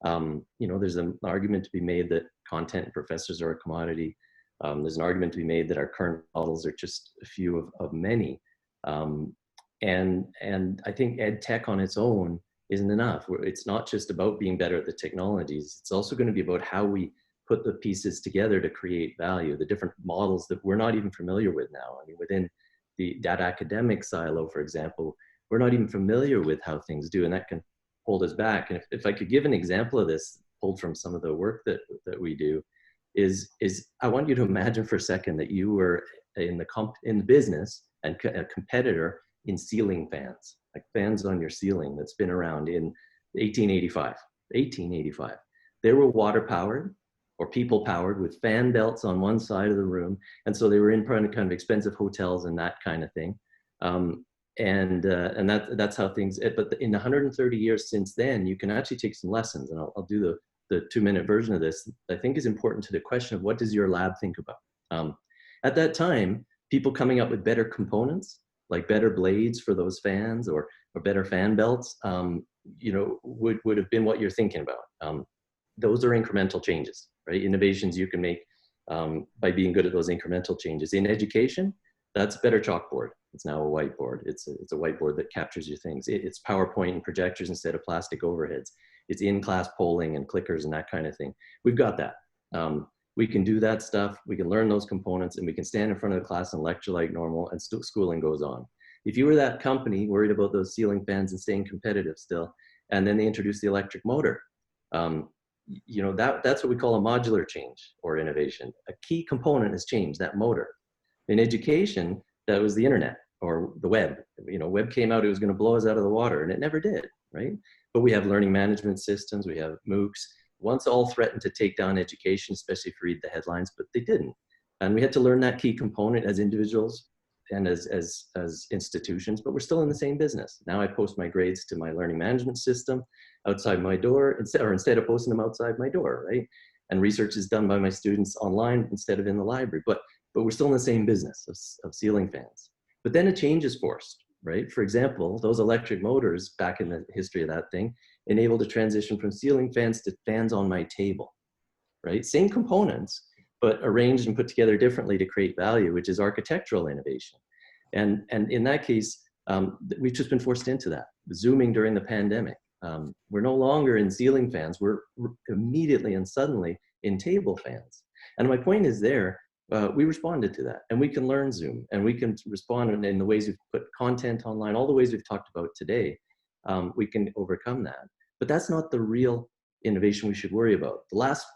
You know, there's an argument to be made that content professors are a commodity. There's an argument to be made that our current models are just a few of many. And I think ed tech on its own isn't enough. It's not just about being better at the technologies. It's also going to be about how we put the pieces together to create value, the different models that we're not even familiar with now. I mean, within that academic silo, for example, we're not even familiar with how things do, and that can hold us back. And if I could give an example of this, pulled from some of the work that we do, is I want you to imagine for a second that you were in the business and a competitor in ceiling fans, like fans on your ceiling that's been around in 1885. They were water powered or people powered with fan belts on one side of the room. And so they were in kind of expensive hotels and that kind of thing. And that's how things, but in 130 years since then, you can actually take some lessons, and I'll do the 2-minute version of this. I think is important to the question of what does your lab think about? At that time, people coming up with better components, like better blades for those fans or better fan belts, you know, would have been what you're thinking about. Those are incremental changes, right? Innovations you can make by being good at those incremental changes. In education, that's better chalkboard. It's now a whiteboard. It's a whiteboard that captures your things. It's PowerPoint and projectors instead of plastic overheads. It's in-class polling and clickers and that kind of thing. We've got that. We can do that stuff. We can learn those components, and we can stand in front of the class and lecture like normal, and still schooling goes on. If you were that company worried about those ceiling fans and staying competitive still, and then they introduce the electric motor, you know, that's what we call a modular change or innovation. A key component has changed, that motor. In education, that was the internet or the web. You know, web came out, it was going to blow us out of the water, and it never did, right? But we have learning management systems, we have Moocs. Once all threatened to take down education, especially if you read the headlines, but they didn't. And we had to learn that key component as individuals and as institutions, but we're still in the same business. Now I post my grades to my learning management system outside my door, instead of posting them outside my door, right? And research is done by my students online instead of in the library, but we're still in the same business of ceiling fans. But then a change is forced, right? For example, those electric motors back in the history of that thing enabled a transition from ceiling fans to fans on my table, right? Same components, but arranged and put together differently to create value, which is architectural innovation. And in that case, we've just been forced into that. Zooming during the pandemic. We're no longer in ceiling fans, we're immediately and suddenly in table fans. And my point is there, we responded to that, and we can learn Zoom, and we can respond in the ways we've put content online, all the ways we've talked about today. We can overcome that. But that's not the real innovation we should worry about. The last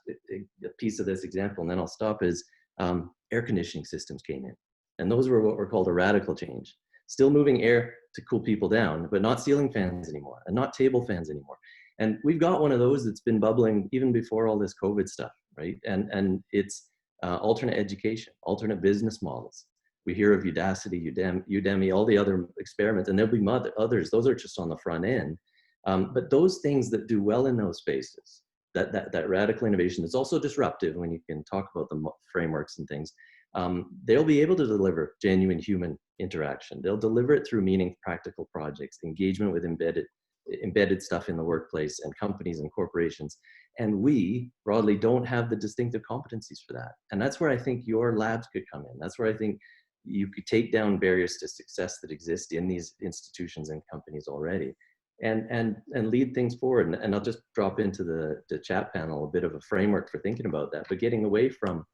piece of this example, and then I'll stop, is air conditioning systems came in. And those were what were called a radical change. Still moving air to cool people down, but not ceiling fans anymore, and not table fans anymore. And we've got one of those that's been bubbling even before all this COVID stuff, right? And it's alternate education, alternate business models. We hear of Udacity, Udemy, all the other experiments, and there'll be others. Those are just on the front end. But those things that do well in those spaces, that radical innovation is also disruptive when you can talk about the frameworks and things. They'll be able to deliver genuine human interaction. They'll deliver it through meaningful practical projects, engagement with embedded stuff in the workplace and companies and corporations. And we broadly don't have the distinctive competencies for that. And that's where I think your labs could come in. That's where I think you could take down barriers to success that exist in these institutions and companies already, and lead things forward. And I'll just drop into the chat panel a bit of a framework for thinking about that, but getting away from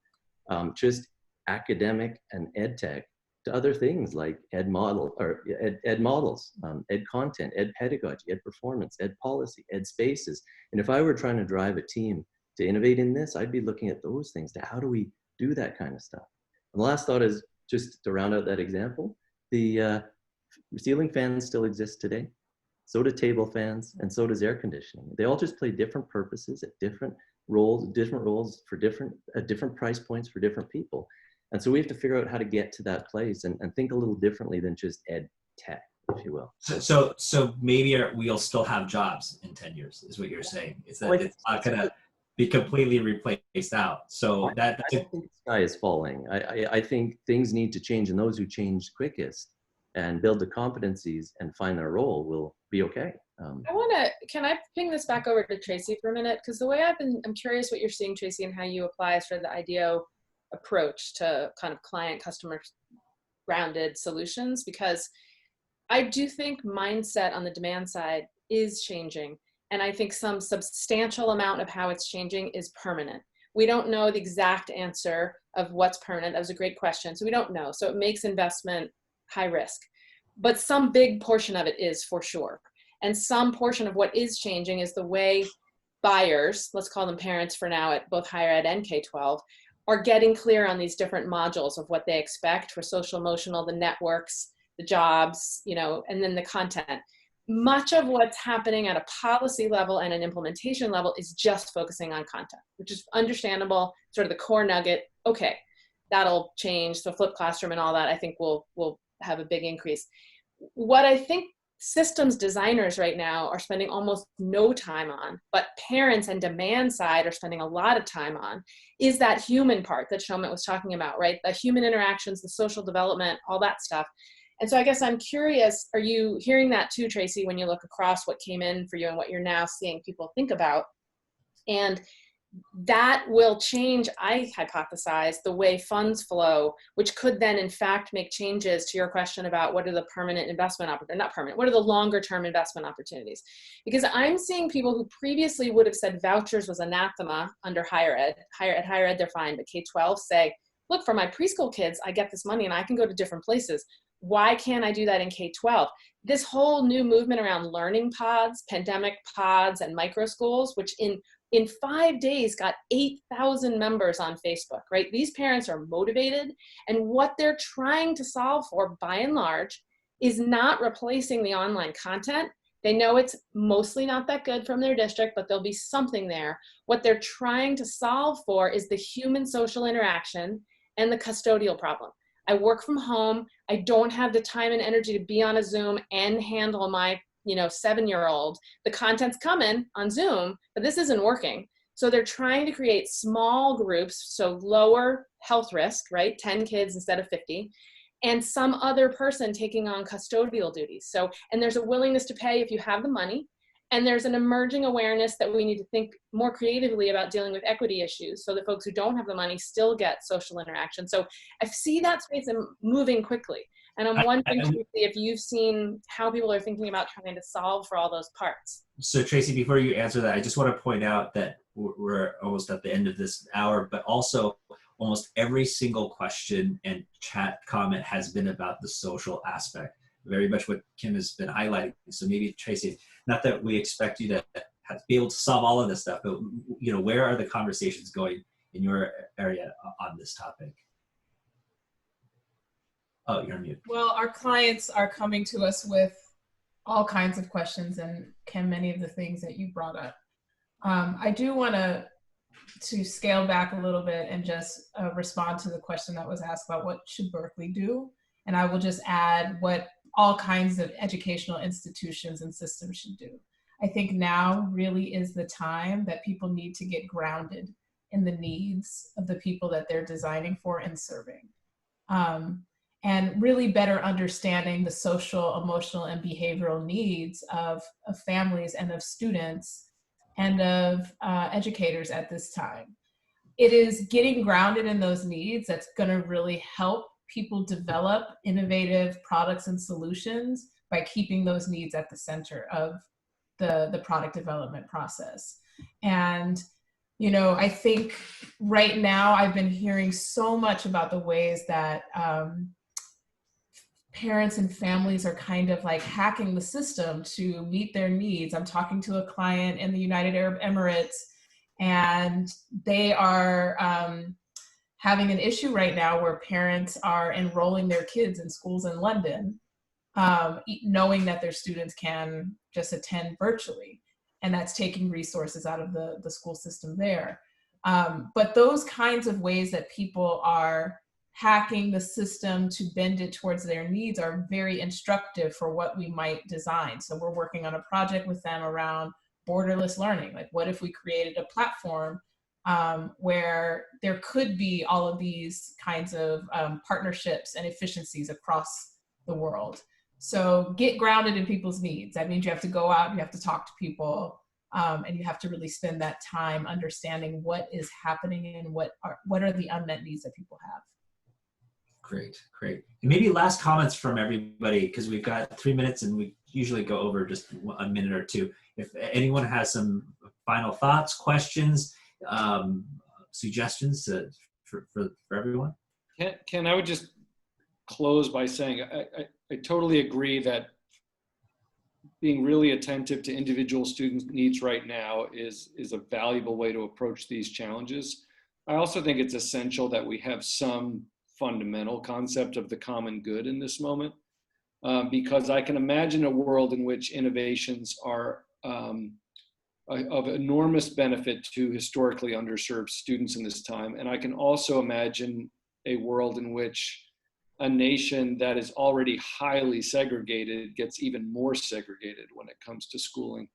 just academic and ed tech to other things like ed models, ed content, ed pedagogy, ed performance, ed policy, ed spaces. And if I were trying to drive a team to innovate in this, I'd be looking at those things. How do we do that kind of stuff? And the last thought is, just to round out that example, the ceiling fans still exist today. So do table fans, and so does air conditioning. They all just play different purposes at different roles for different price points for different people. And so we have to figure out how to get to that place and think a little differently than just ed tech. if you will. So maybe we'll still have jobs in 10 years, is what you're saying. It's that Well, it's not going to be completely replaced out. So I don't think the sky is falling. I think things need to change, and those who change quickest and build the competencies and find their role will be okay. Can I ping this back over to Tracy for a minute? Because the way I'm curious what you're seeing, Tracy, and how you apply sort of the IDEO approach to kind of client customer grounded solutions, because I do think mindset on the demand side is changing. And I think some substantial amount of how it's changing is permanent. We don't know the exact answer of what's permanent. That was a great question. So we don't know. So it makes investment high risk. But some big portion of it is for sure. And some portion of what is changing is the way buyers, let's call them parents for now at both higher ed and K-12, are getting clear on these different modules of what they expect for social emotional, the networks, the jobs, you know, and then the content. Much of what's happening at a policy level and an implementation level is just focusing on content, which is understandable, sort of the core nugget. Okay, that'll change. So flipped classroom and all that, I think will have a big increase. What I think systems designers right now are spending almost no time on, but parents and demand side are spending a lot of time on, is that human part that Showman was talking about, right? The human interactions, the social development, all that stuff. And so I guess I'm curious, are you hearing that too, Tracy, when you look across what came in for you and what you're now seeing people think about? And that will change, I hypothesize, the way funds flow, which could then in fact make changes to your question about what are the permanent investment opportunities, not permanent, what are the longer term investment opportunities? Because I'm seeing people who previously would have said vouchers was anathema under higher ed, higher ed they're fine, but K-12 say, look, for my preschool kids, I get this money and I can go to different places. Why can't I do that in K-12? This whole new movement around learning pods, pandemic pods, and micro schools, which in 5 days got 8,000 members on Facebook, right? These parents are motivated, and what they're trying to solve for, by and large, is not replacing the online content. They know it's mostly not that good from their district, but there'll be something there. What they're trying to solve for is the human social interaction and the custodial problem. I work from home. I don't have the time and energy to be on a Zoom and handle my 7-year-old. The content's coming on Zoom, but this isn't working. So they're trying to create small groups, so lower health risk, right? 10 kids instead of 50, and some other person taking on custodial duties. So, and there's a willingness to pay if you have the money, and there's an emerging awareness that we need to think more creatively about dealing with equity issues so that folks who don't have the money still get social interaction. So I see that space moving quickly. And I'm wondering, Tracy, if you've seen how people are thinking about trying to solve for all those parts. So Tracy, before you answer that, I just want to point out that we're almost at the end of this hour, but also almost every single question and chat comment has been about the social aspect, very much what Kim has been highlighting. So maybe Tracy, not that we expect you to be able to solve all of this stuff, but where are the conversations going in your area on this topic? Oh, you're on mute. Well, our clients are coming to us with all kinds of questions, and Kim, many of the things that you brought up. I do want to scale back a little bit and just respond to the question that was asked about what should Berkeley do. And I will just add what all kinds of educational institutions and systems should do. I think now really is the time that people need to get grounded in the needs of the people that they're designing for and serving. And really better understanding the social, emotional, and behavioral needs of families and of students and of educators at this time. It is getting grounded in those needs that's going to really help people develop innovative products and solutions by keeping those needs at the center of the product development process. And I think right now I've been hearing so much about the ways that parents and families are kind of like hacking the system to meet their needs. I'm talking to a client in the United Arab Emirates, and they are having an issue right now where parents are enrolling their kids in schools in London, knowing that their students can just attend virtually, and that's taking resources out of the school system there. But those kinds of ways that people are hacking the system to bend it towards their needs are very instructive for what we might design. So we're working on a project with them around borderless learning. Like, what if we created a platform where there could be all of these kinds of partnerships and efficiencies across the world? So get grounded in people's needs. That means you have to go out, you have to talk to people, and you have to really spend that time understanding what is happening and what are the unmet needs that people have. Great, great. And maybe last comments from everybody, because we've got 3 minutes and we usually go over just a minute or two. If anyone has some final thoughts, questions, suggestions for everyone. Ken, I would just close by saying I totally agree that being really attentive to individual students' needs right now is a valuable way to approach these challenges. I also think it's essential that we have some fundamental concept of the common good in this moment, because I can imagine a world in which innovations are of enormous benefit to historically underserved students in this time. And I can also imagine a world in which a nation that is already highly segregated gets even more segregated when it comes to schooling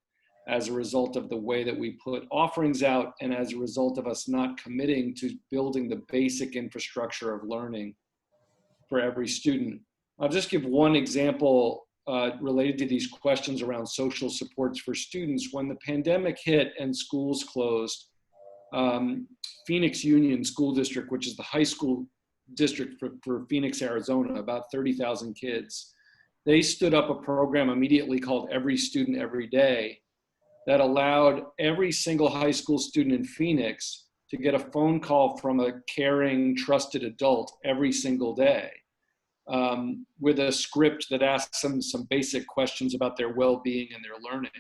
as a result of the way that we put offerings out and as a result of us not committing to building the basic infrastructure of learning for every student. I'll just give one example related to these questions around social supports for students. When the pandemic hit and schools closed, Phoenix Union School District, which is the high school district for Phoenix, Arizona, about 30,000 kids, they stood up a program immediately called Every Student Every Day that allowed every single high school student in Phoenix to get a phone call from a caring, trusted adult every single day, with a script that asks them some basic questions about their well-being and their learning.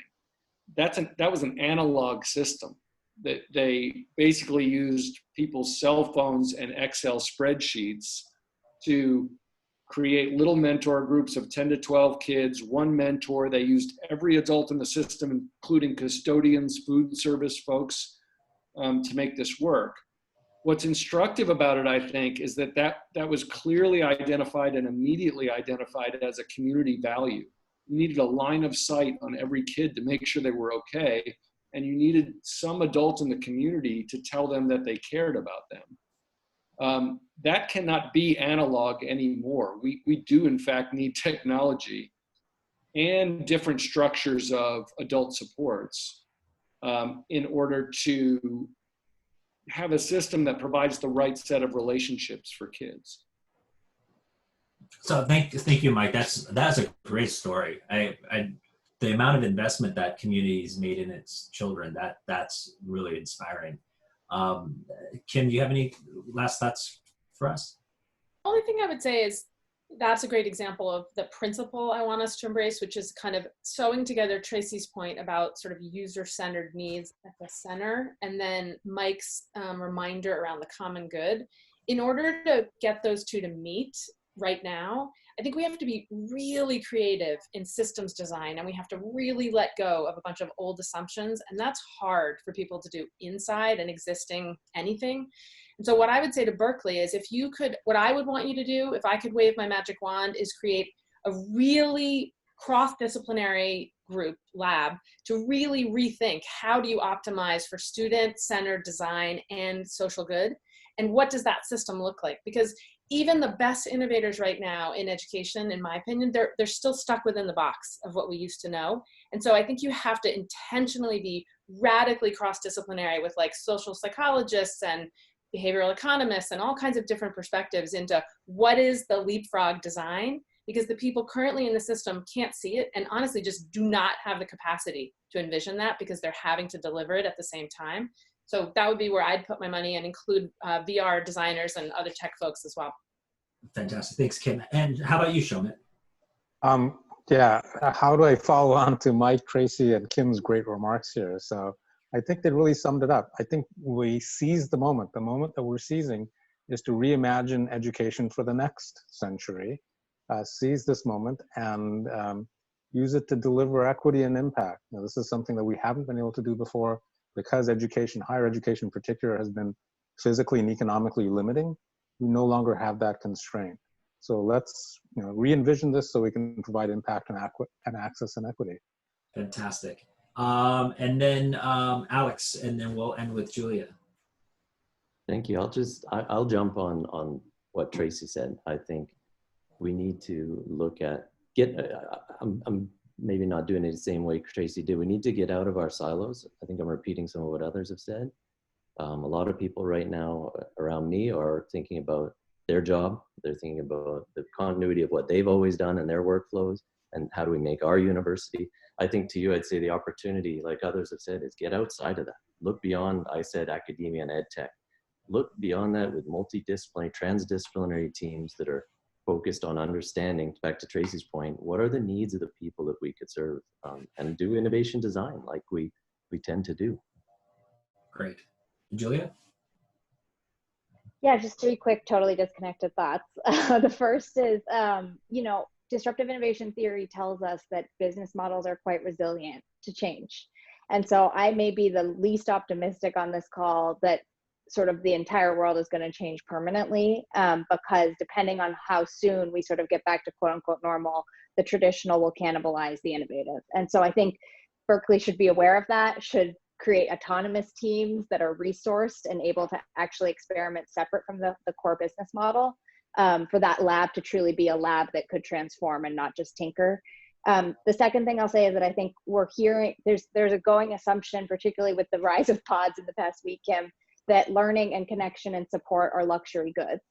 That was an analog system. That they basically used people's cell phones and Excel spreadsheets to create little mentor groups of 10 to 12 kids, one mentor. They used every adult in the system, including custodians, food service folks, to make this work. What's instructive about it, I think, is that was clearly identified and immediately identified as a community value. You needed a line of sight on every kid to make sure they were okay, and you needed some adult in the community to tell them that they cared about them. That cannot be analog anymore. We do, in fact, need technology and different structures of adult supports in order to have a system that provides the right set of relationships for kids. So thank you, Mike. That's a great story. The amount of investment that community's made in its children, that's really inspiring. Kim, do you have any last thoughts for us? The only thing I would say is that's a great example of the principle I want us to embrace, which is kind of sewing together Tracy's point about sort of user-centered needs at the center, and then Mike's reminder around the common good. In order to get those two to meet right now, I think we have to be really creative in systems design, and we have to really let go of a bunch of old assumptions, and that's hard for people to do inside an existing anything. And so what I would say to Berkeley is, what I would want you to do, if I could wave my magic wand, is create a really cross-disciplinary group lab to really rethink how do you optimize for student-centered design and social good, and what does that system look like? Because even the best innovators right now in education, in my opinion, they're still stuck within the box of what we used to know. And so I think you have to intentionally be radically cross-disciplinary with like social psychologists and behavioral economists and all kinds of different perspectives into what is the leapfrog design, because the people currently in the system can't see it and honestly just do not have the capacity to envision that because they're having to deliver it at the same time. So that would be where I'd put my money and include VR designers and other tech folks as well. Fantastic. Thanks, Kim. And how about you, Showman? Yeah, how do I follow on to Mike, Tracy, and Kim's great remarks here? So I think they really summed it up. I think we seize the moment. The moment that we're seizing is to reimagine education for the next century. Seize this moment and use it to deliver equity and impact. Now, this is something that we haven't been able to do before because education, higher education in particular, has been physically and economically limiting. we no longer have that constraint. So let's re-envision this so we can provide impact and access and equity. Fantastic. And then Alex, and then we'll end with Julia. Thank you. I'll jump on what Tracy said. I think we need to look at, I'm maybe not doing it the same way Tracy did. We need to get out of our silos. I think I'm repeating some of what others have said. A lot of people right now around me are thinking about their job. They're thinking about the continuity of what they've always done in their workflows and how do we make our university. I think to you, I'd say the opportunity, like others have said, is get outside of that. Look beyond, I said, academia and ed tech. Look beyond that with multidisciplinary, transdisciplinary teams that are focused on understanding, back to Tracy's point, what are the needs of the people that we could serve, and do innovation design like we tend to do. Great. Julia? Yeah, just three quick, totally disconnected thoughts. The first is, disruptive innovation theory tells us that business models are quite resilient to change. And so I may be the least optimistic on this call that sort of the entire world is going to change permanently, because depending on how soon we sort of get back to quote unquote normal, the traditional will cannibalize the innovative. And so I think Berkeley should be aware of that, should create autonomous teams that are resourced and able to actually experiment separate from the core business model, for that lab to truly be a lab that could transform and not just tinker. The second thing I'll say is that I think we're hearing, there's a going assumption, particularly with the rise of pods in the past week, Kim, that learning and connection and support are luxury goods.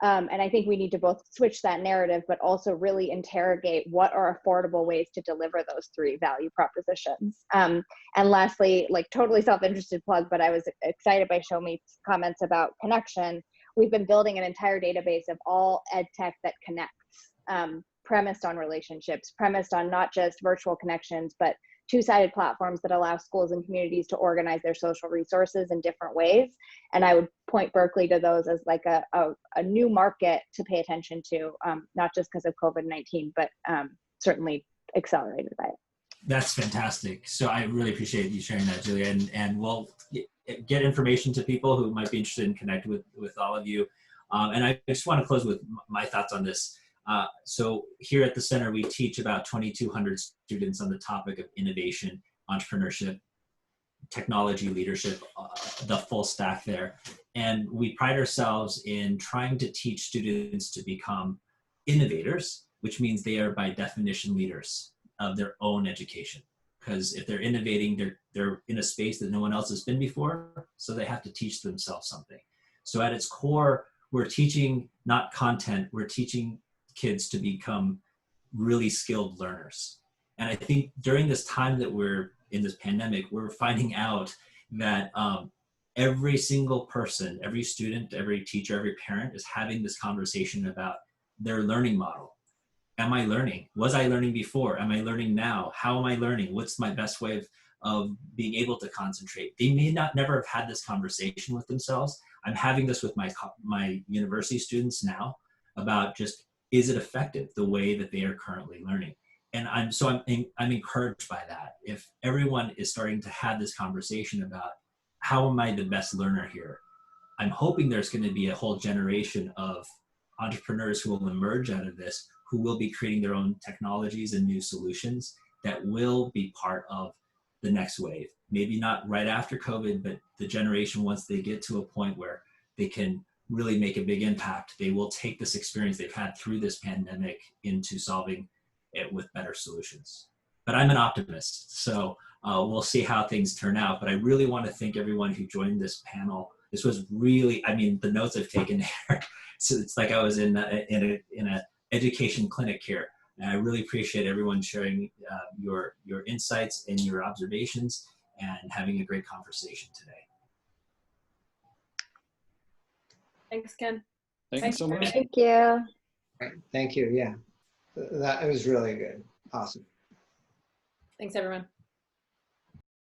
And I think we need to both switch that narrative, but also really interrogate what are affordable ways to deliver those three value propositions. And lastly, like totally self-interested plug, but I was excited by Showman's comments about connection. We've been building an entire database of all ed tech that connects, premised on relationships, premised on not just virtual connections, but two-sided platforms that allow schools and communities to organize their social resources in different ways. And I would point Berkeley to those as like a new market to pay attention to, not just because of COVID-19, but certainly accelerated by it. That's fantastic. So I really appreciate you sharing that, Julia. And we'll get information to people who might be interested in connecting with all of you. And I just want to close with my thoughts on this. So here at the center, we teach about 2,200 students on the topic of innovation, entrepreneurship, technology, leadership, the full stack there. And we pride ourselves in trying to teach students to become innovators, which means they are by definition leaders of their own education. Because if they're innovating, they're in a space that no one else has been before, so they have to teach themselves something. So at its core, we're teaching not content, we're teaching kids to become really skilled learners. And I think during this time that we're in this pandemic, we're finding out that every single person, every student, every teacher, every parent is having this conversation about their learning model. Am I learning? Was I learning before? Am I learning now? How am I learning? What's my best way of being able to concentrate? They may never have had this conversation with themselves. I'm having this with my university students now about just, is it effective the way that they are currently learning? And I'm encouraged by that. If everyone is starting to have this conversation about how am I the best learner here, I'm hoping there's going to be a whole generation of entrepreneurs who will emerge out of this, who will be creating their own technologies and new solutions that will be part of the next wave. Maybe not right after COVID, but the generation, once they get to a point where they can really make a big impact, they will take this experience they've had through this pandemic into solving it with better solutions. But I'm an optimist, so we'll see how things turn out. But I really want to thank everyone who joined this panel. This was really, I mean, the notes I've taken here, so it's like I was in a education clinic here. And I really appreciate everyone sharing your insights and your observations and having a great conversation today. Thanks, Ken. Thank you so much. Thank you. Right. Thank you. Yeah, that was really good. Awesome. Thanks, everyone.